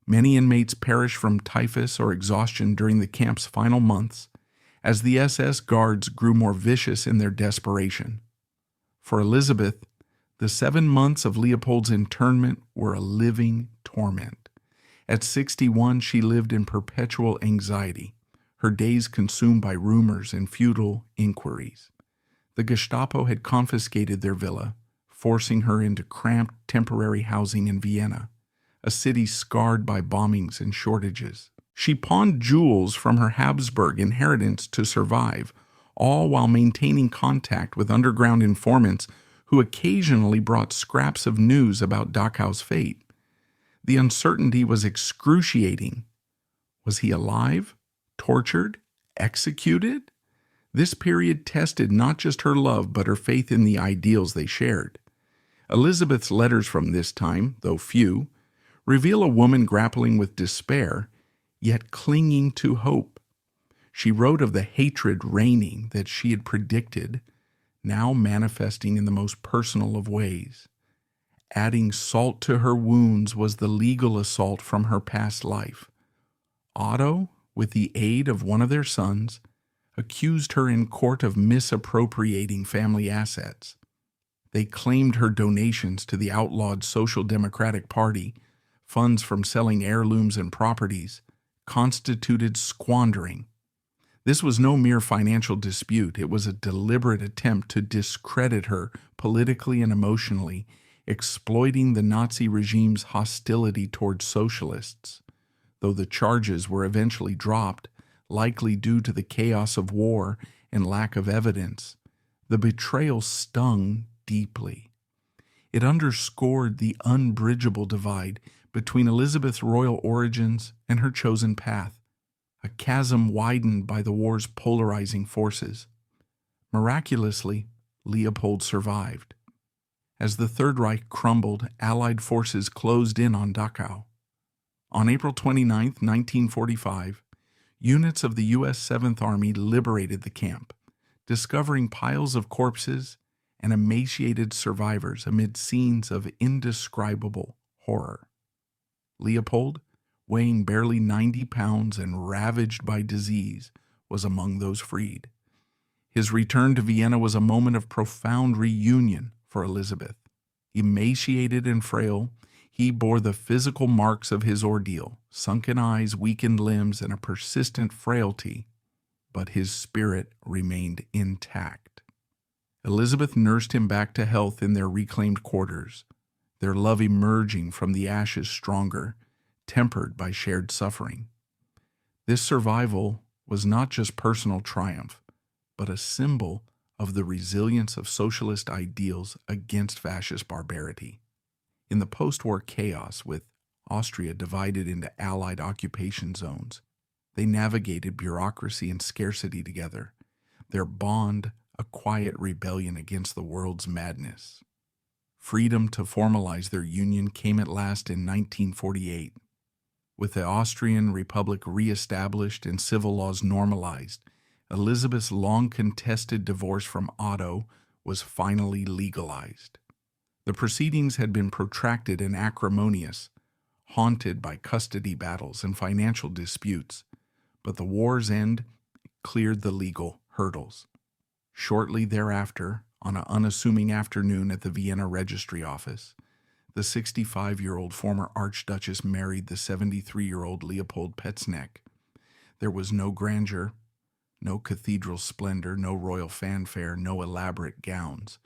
Many inmates perished from typhus or exhaustion during the camp's final months, as the SS guards grew more vicious in their desperation. For Elisabeth, the 7 months of Leopold's internment were a living torment. At 61, she lived in perpetual anxiety, her days consumed by rumors and futile inquiries. The Gestapo had confiscated their villa, forcing her into cramped temporary housing in Vienna, a city scarred by bombings and shortages. She pawned jewels from her Habsburg inheritance to survive, all while maintaining contact with underground informants who occasionally brought scraps of news about Dachau's fate. The uncertainty was excruciating. Was he alive? Tortured? Executed? This period tested not just her love, but her faith in the ideals they shared. Elisabeth's letters from this time, though few, reveal a woman grappling with despair, yet clinging to hope. She wrote of the hatred reigning that she had predicted, now manifesting in the most personal of ways. Adding salt to her wounds was the legal assault from her past life. Otto, with the aid of one of their sons, accused her in court of misappropriating family assets. They claimed her donations to the outlawed Social Democratic Party, funds from selling heirlooms and properties, constituted squandering. This was no mere financial dispute. It was a deliberate attempt to discredit her politically and emotionally, exploiting the Nazi regime's hostility towards socialists. Though the charges were eventually dropped, likely due to the chaos of war and lack of evidence, the betrayal stung deeply. It underscored the unbridgeable divide between Elisabeth's royal origins and her chosen path, a chasm widened by the war's polarizing forces. Miraculously, Leopold survived. As the Third Reich crumbled, Allied forces closed in on Dachau. On April 29, 1945, units of the U.S. 7th Army liberated the camp, discovering piles of corpses and emaciated survivors amid scenes of indescribable horror. Leopold, weighing barely 90 pounds and ravaged by disease, was among those freed. His return to Vienna was a moment of profound reunion for Elisabeth. Emaciated and frail, he bore the physical marks of his ordeal, sunken eyes, weakened limbs, and a persistent frailty, but his spirit remained intact. Elisabeth nursed him back to health in their reclaimed quarters, their love emerging from the ashes stronger, tempered by shared suffering. This survival was not just personal triumph, but a symbol of the resilience of socialist ideals against fascist barbarity. In the post-war chaos, with Austria divided into Allied occupation zones, they navigated bureaucracy and scarcity together, their bond a quiet rebellion against the world's madness. Freedom to formalize their union came at last in 1948. With the Austrian Republic re-established and civil laws normalized, Elisabeth's long-contested divorce from Otto was finally legalized. The proceedings had been protracted and acrimonious, haunted by custody battles and financial disputes, but the war's end cleared the legal hurdles. Shortly thereafter, on an unassuming afternoon at the Vienna Registry Office, The 65-year-old former Archduchess married the 73-year-old Leopold Petzneck. There was no grandeur, no cathedral splendor, no royal fanfare, no elaborate gowns.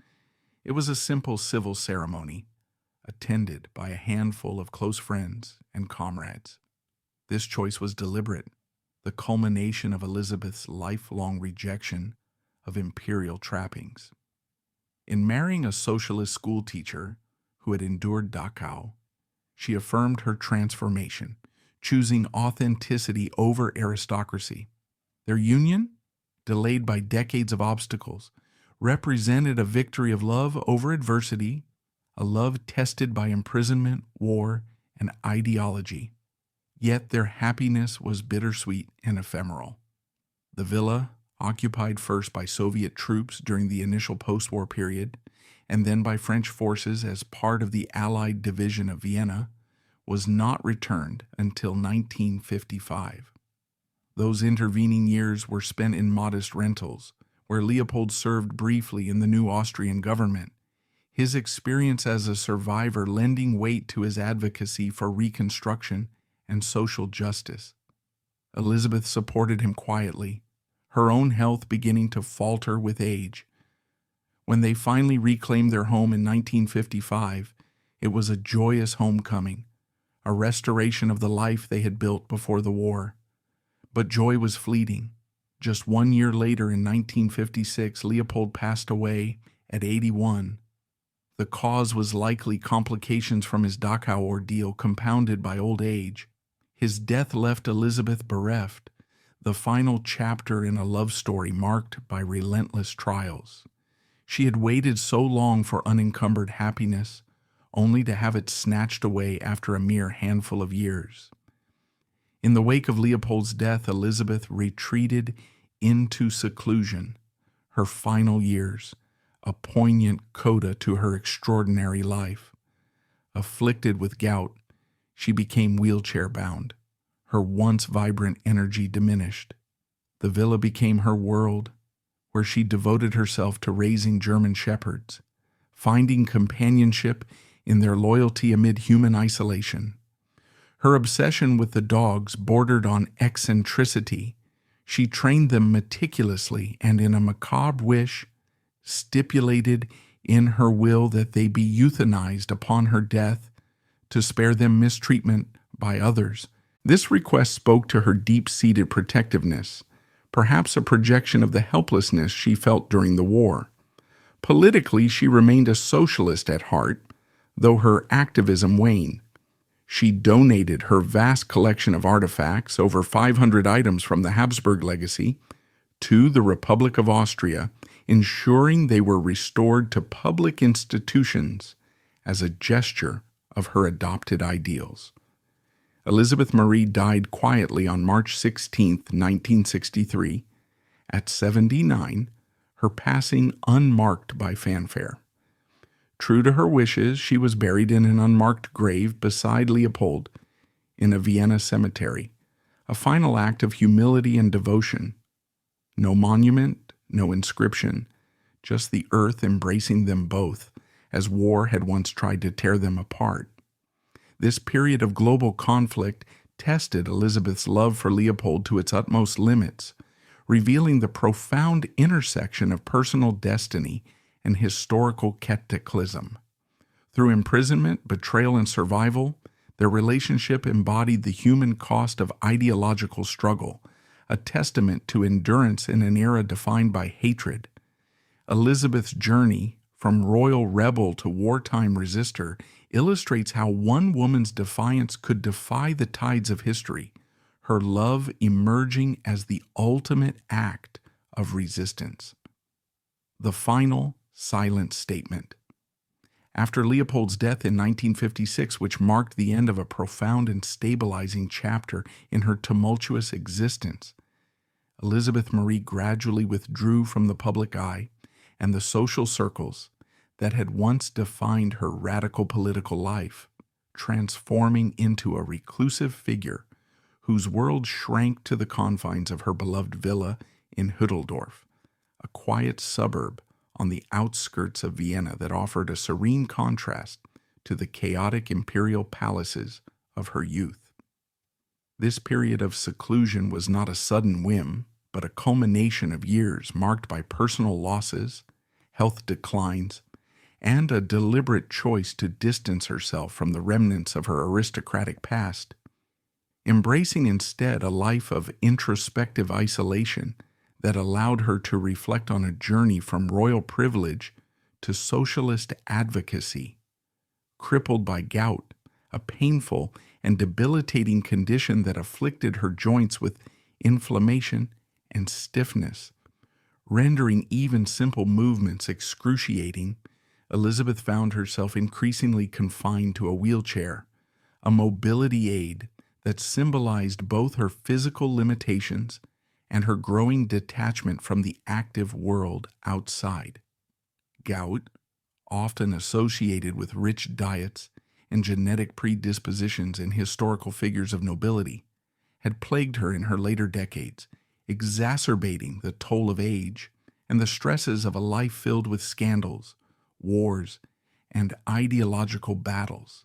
It was a simple civil ceremony, attended by a handful of close friends and comrades. This choice was deliberate, the culmination of Elisabeth's lifelong rejection of imperial trappings. In marrying a socialist schoolteacher who had endured Dachau, she affirmed her transformation, choosing authenticity over aristocracy. Their union, delayed by decades of obstacles, represented a victory of love over adversity, a love tested by imprisonment, war, and ideology. Yet their happiness was bittersweet and ephemeral. The villa, occupied first by Soviet troops during the initial post-war period, and then by French forces as part of the Allied division of Vienna, was not returned until 1955. Those intervening years were spent in modest rentals, where Leopold served briefly in the new Austrian government, his experience as a survivor lending weight to his advocacy for reconstruction and social justice. Elisabeth supported him quietly, her own health beginning to falter with age. When they finally reclaimed their home in 1955, it was a joyous homecoming, a restoration of the life they had built before the war. But joy was fleeting. Just 1 year later, in 1956, Leopold passed away at 81. The cause was likely complications from his Dachau ordeal compounded by old age. His death left Elisabeth bereft, the final chapter in a love story marked by relentless trials. She had waited so long for unencumbered happiness, only to have it snatched away after a mere handful of years. In the wake of Leopold's death, Elisabeth retreated into seclusion, her final years, a poignant coda to her extraordinary life. Afflicted with gout, she became wheelchair-bound. Her once vibrant energy diminished. The villa became her world, where she devoted herself to raising German shepherds, finding companionship in their loyalty amid human isolation. Her obsession with the dogs bordered on eccentricity. She trained them meticulously and, in a macabre wish, stipulated in her will that they be euthanized upon her death to spare them mistreatment by others. This request spoke to her deep-seated protectiveness, perhaps a projection of the helplessness she felt during the war. Politically, she remained a socialist at heart, though her activism waned. She donated her vast collection of artifacts, over 500 items from the Habsburg legacy, to the Republic of Austria, ensuring they were restored to public institutions as a gesture of her adopted ideals. Elisabeth Marie died quietly on March 16, 1963, at 79, her passing unmarked by fanfare. True to her wishes, she was buried in an unmarked grave beside Leopold in a Vienna cemetery, a final act of humility and devotion. No monument, no inscription, just the earth embracing them both, as war had once tried to tear them apart. This period of global conflict tested Elisabeth's love for Leopold to its utmost limits, revealing the profound intersection of personal destiny and historical cataclysm. Through imprisonment, betrayal, and survival, their relationship embodied the human cost of ideological struggle, a testament to endurance in an era defined by hatred. Elisabeth's journey, from royal rebel to wartime resistor, illustrates how one woman's defiance could defy the tides of history, her love emerging as the ultimate act of resistance. The final silent statement. After Leopold's death in 1956, which marked the end of a profound and stabilizing chapter in her tumultuous existence, Elisabeth Marie gradually withdrew from the public eye and the social circles that had once defined her radical political life, transforming into a reclusive figure whose world shrank to the confines of her beloved villa in Hütteldorf, a quiet suburb on the outskirts of Vienna that offered a serene contrast to the chaotic imperial palaces of her youth. This period of seclusion was not a sudden whim, but a culmination of years marked by personal losses, health declines, and a deliberate choice to distance herself from the remnants of her aristocratic past, embracing instead a life of introspective isolation that allowed her to reflect on a journey from royal privilege to socialist advocacy. Crippled by gout, a painful and debilitating condition that afflicted her joints with inflammation and stiffness, rendering even simple movements excruciating, Elisabeth found herself increasingly confined to a wheelchair, a mobility aid that symbolized both her physical limitations and her growing detachment from the active world outside. Gout, often associated with rich diets and genetic predispositions in historical figures of nobility, had plagued her in her later decades, exacerbating the toll of age and the stresses of a life filled with scandals, wars, and ideological battles.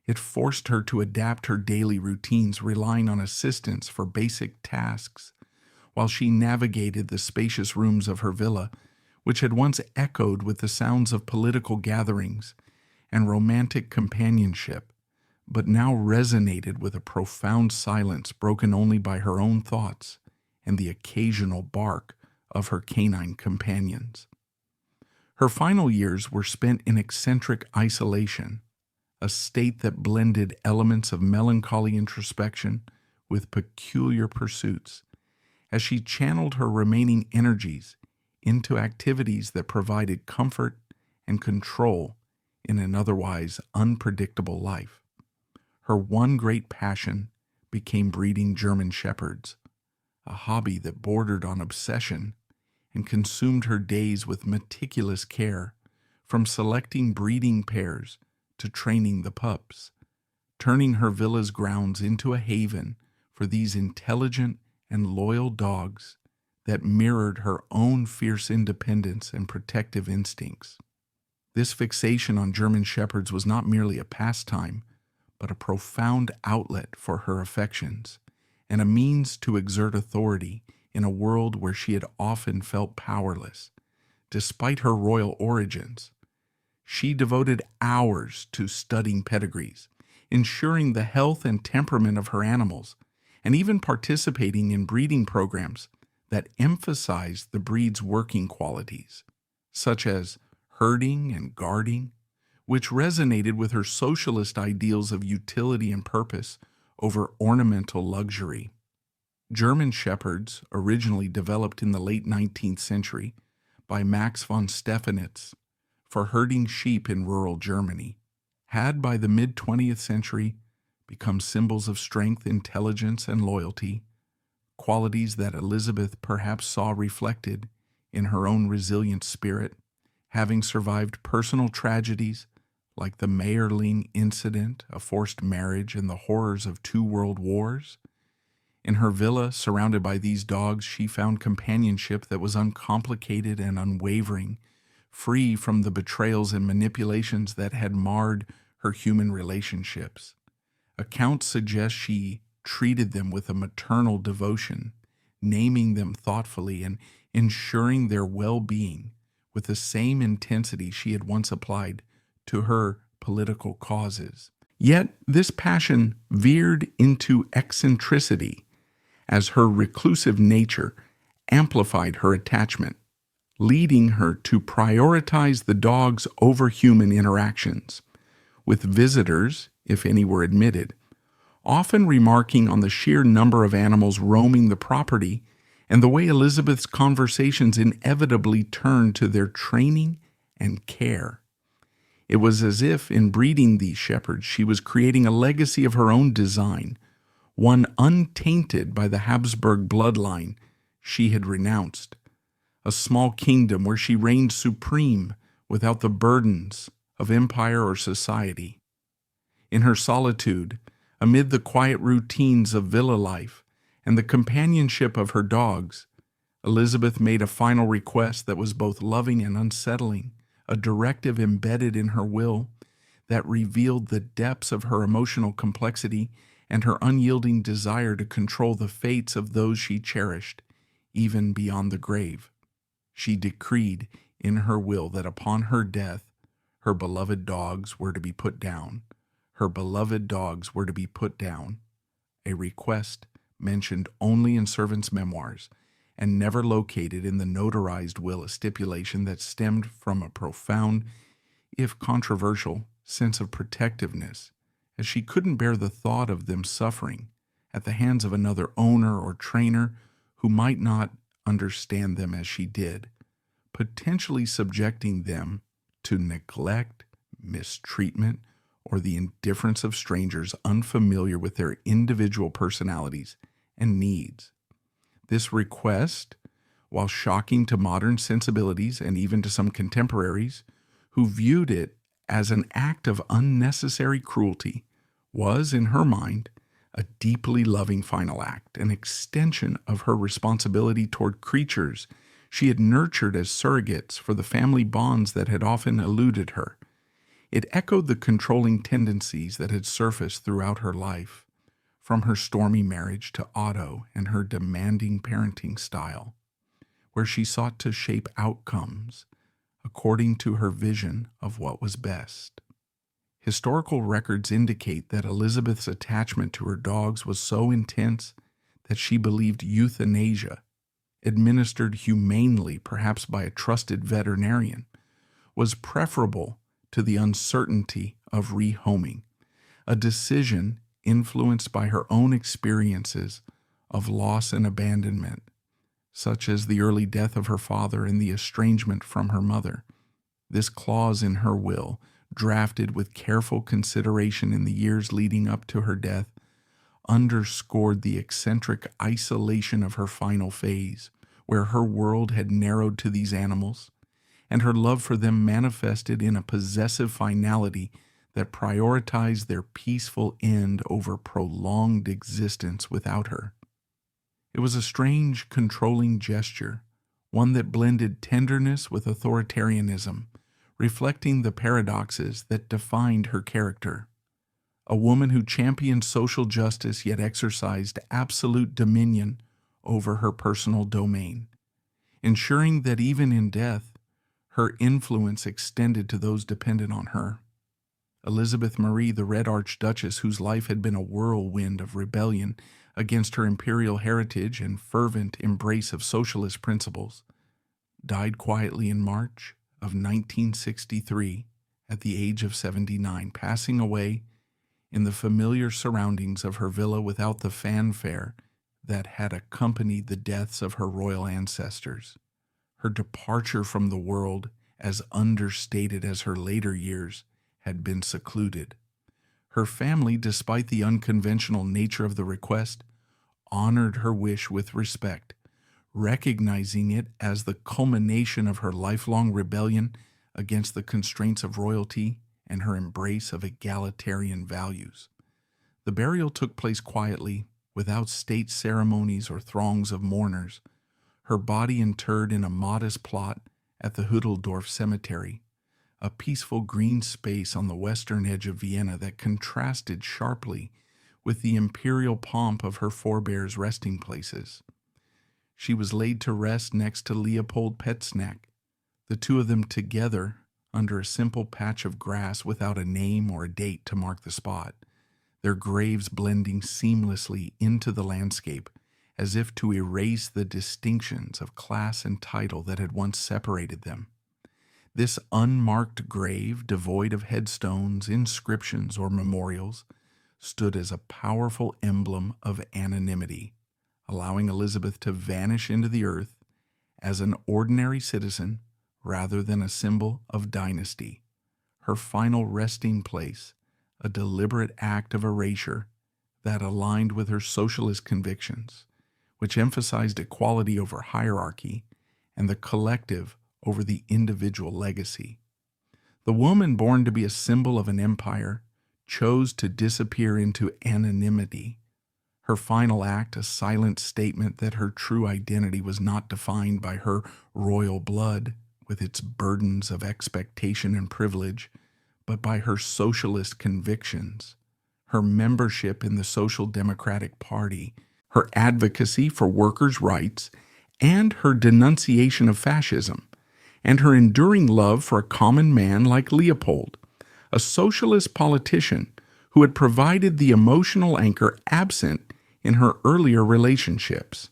It forced her to adapt her daily routines, relying on assistance for basic tasks, while she navigated the spacious rooms of her villa, which had once echoed with the sounds of political gatherings and romantic companionship, but now resonated with a profound silence broken only by her own thoughts and the occasional bark of her canine companions. Her final years were spent in eccentric isolation, a state that blended elements of melancholy introspection with peculiar pursuits, as she channeled her remaining energies into activities that provided comfort and control in an otherwise unpredictable life. Her one great passion became breeding German shepherds, a hobby that bordered on obsession and consumed her days with meticulous care, from selecting breeding pairs to training the pups, turning her villa's grounds into a haven for these intelligent and loyal dogs that mirrored her own fierce independence and protective instincts. This fixation on German shepherds was not merely a pastime, but a profound outlet for her affections, and a means to exert authority in a world where she had often felt powerless. Despite her royal origins, she devoted hours to studying pedigrees, ensuring the health and temperament of her animals, and even participating in breeding programs that emphasized the breed's working qualities, such as herding and guarding, which resonated with her socialist ideals of utility and purpose over ornamental luxury. German shepherds, originally developed in the late 19th century by Max von Stephanitz for herding sheep in rural Germany, had by the mid-20th century become symbols of strength, intelligence, and loyalty, qualities that Elisabeth perhaps saw reflected in her own resilient spirit, having survived personal tragedies like the Mayerling incident, a forced marriage, and the horrors of 2 world wars. In her villa, surrounded by these dogs, she found companionship that was uncomplicated and unwavering, free from the betrayals and manipulations that had marred her human relationships. Accounts suggest she treated them with a maternal devotion, naming them thoughtfully and ensuring their well-being with the same intensity she had once applied to her political causes. Yet this passion veered into eccentricity as her reclusive nature amplified her attachment, leading her to prioritize the dogs over human interactions, with visitors, if any were admitted, often remarking on the sheer number of animals roaming the property and the way Elisabeth's conversations inevitably turned to their training and care. It was as if, in breeding these shepherds, she was creating a legacy of her own design, one untainted by the Habsburg bloodline she had renounced, a small kingdom where she reigned supreme without the burdens of empire or society. In her solitude, amid the quiet routines of villa life and the companionship of her dogs, Elisabeth made a final request that was both loving and unsettling, a directive embedded in her will that revealed the depths of her emotional complexity and her unyielding desire to control the fates of those she cherished, even beyond the grave. She decreed in her will that upon her death, her beloved dogs were to be put down. Her beloved dogs were to be put down, a request mentioned only in servants' memoirs and never located in the notarized will, a stipulation that stemmed from a profound, if controversial, sense of protectiveness, as she couldn't bear the thought of them suffering at the hands of another owner or trainer who might not understand them as she did, potentially subjecting them to neglect, mistreatment, or the indifference of strangers unfamiliar with their individual personalities and needs. This request, while shocking to modern sensibilities and even to some contemporaries who viewed it as an act of unnecessary cruelty, was, in her mind, a deeply loving final act, an extension of her responsibility toward creatures she had nurtured as surrogates for the family bonds that had often eluded her. It echoed the controlling tendencies that had surfaced throughout her life, from her stormy marriage to Otto and her demanding parenting style, where she sought to shape outcomes according to her vision of what was best. Historical records indicate that Elisabeth's attachment to her dogs was so intense that she believed euthanasia, administered humanely perhaps by a trusted veterinarian, was preferable to the uncertainty of rehoming, a decision influenced by her own experiences of loss and abandonment, such as the early death of her father and the estrangement from her mother. This clause in her will, drafted with careful consideration in the years leading up to her death, underscored the eccentric isolation of her final phase, where her world had narrowed to these animals, and her love for them manifested in a possessive finality that prioritized their peaceful end over prolonged existence without her. It was a strange, controlling gesture, one that blended tenderness with authoritarianism, reflecting the paradoxes that defined her character. A woman who championed social justice yet exercised absolute dominion over her personal domain, ensuring that even in death, her influence extended to those dependent on her. Elisabeth Marie, the Red Archduchess, whose life had been a whirlwind of rebellion against her imperial heritage and fervent embrace of socialist principles, died quietly in March of 1963 at the age of 79, passing away in the familiar surroundings of her villa without the fanfare that had accompanied the deaths of her royal ancestors. Her departure from the world, as understated as her later years, had been secluded. Her family, despite the unconventional nature of the request, honored her wish with respect, recognizing it as the culmination of her lifelong rebellion against the constraints of royalty and her embrace of egalitarian values. The burial took place quietly, without state ceremonies or throngs of mourners, her body interred in a modest plot at the Hütteldorf Cemetery, a peaceful green space on the western edge of Vienna that contrasted sharply with the imperial pomp of her forebears' resting places. She was laid to rest next to Leopold Petzneck, the two of them together under a simple patch of grass without a name or a date to mark the spot, their graves blending seamlessly into the landscape as if to erase the distinctions of class and title that had once separated them. This unmarked grave, devoid of headstones, inscriptions, or memorials, stood as a powerful emblem of anonymity, allowing Elisabeth to vanish into the earth as an ordinary citizen rather than a symbol of dynasty. Her final resting place, a deliberate act of erasure that aligned with her socialist convictions, which emphasized equality over hierarchy and the collective over the individual legacy. The woman born to be a symbol of an empire chose to disappear into anonymity, her final act a silent statement that her true identity was not defined by her royal blood with its burdens of expectation and privilege, but by her socialist convictions, her membership in the Social Democratic Party, her advocacy for workers' rights, and her denunciation of fascism, and her enduring love for a common man like Leopold, a socialist politician who had provided the emotional anchor absent in her earlier relationships.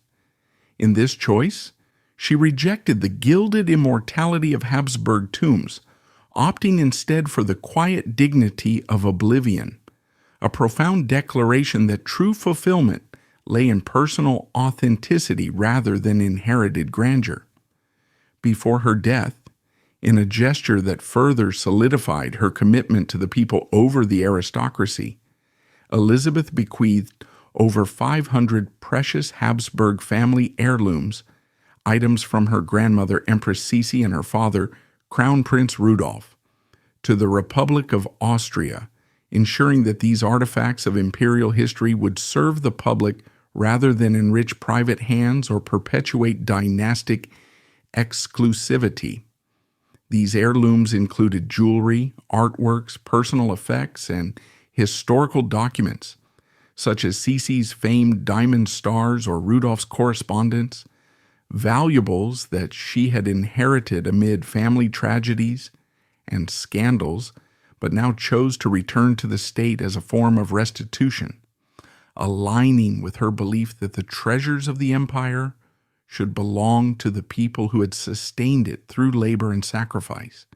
In this choice, she rejected the gilded immortality of Habsburg tombs, opting instead for the quiet dignity of oblivion, a profound declaration that true fulfillment lay in personal authenticity rather than inherited grandeur. Before her death, in a gesture that further solidified her commitment to the people over the aristocracy, Elisabeth bequeathed over 500 precious Habsburg family heirlooms, items from her grandmother Empress Sisi and her father Crown Prince Rudolph, to the Republic of Austria, ensuring that these artifacts of imperial history would serve the public rather than enrich private hands or perpetuate dynastic exclusivity. These heirlooms included jewelry, artworks, personal effects, and historical documents, such as Sisi's famed diamond stars or Rudolph's correspondence, valuables that she had inherited amid family tragedies and scandals, but now chose to return to the state as a form of restitution, aligning with her belief that the treasures of the empire should belong to the people who had sustained it through labor and sacrifice.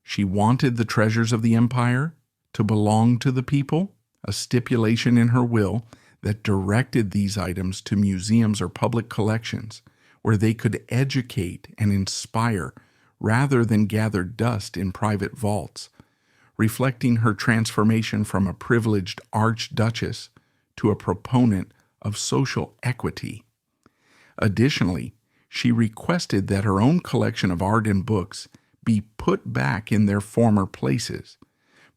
She wanted the treasures of the empire to belong to the people, a stipulation in her will that directed these items to museums or public collections, where they could educate and inspire rather than gather dust in private vaults, reflecting her transformation from a privileged Archduchess to a proponent of social equity. Additionally, she requested that her own collection of art and books be put back in their former places,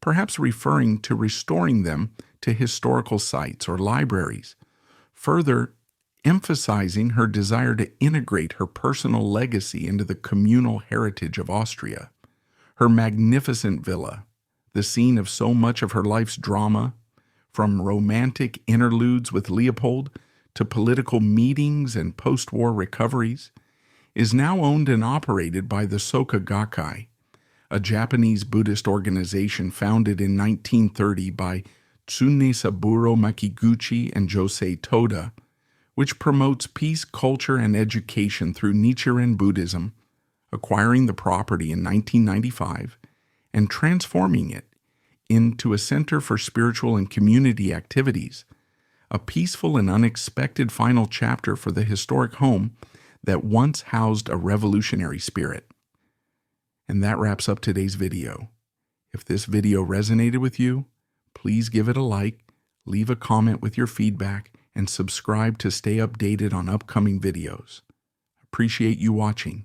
perhaps referring to restoring them to historical sites or libraries, further emphasizing her desire to integrate her personal legacy into the communal heritage of Austria. Her magnificent villa, the scene of so much of her life's drama, from romantic interludes with Leopold to political meetings and post-war recoveries, is now owned and operated by the Soka Gakkai, a Japanese Buddhist organization founded in 1930 by Tsunesaburo Makiguchi and Josei Toda, which promotes peace, culture, and education through Nichiren Buddhism, acquiring the property in 1995 and transforming it into a center for spiritual and community activities, a peaceful and unexpected final chapter for the historic home that once housed a revolutionary spirit. And that wraps up today's video. If this video resonated with you, please give it a like, leave a comment with your feedback, and subscribe to stay updated on upcoming videos. Appreciate you watching.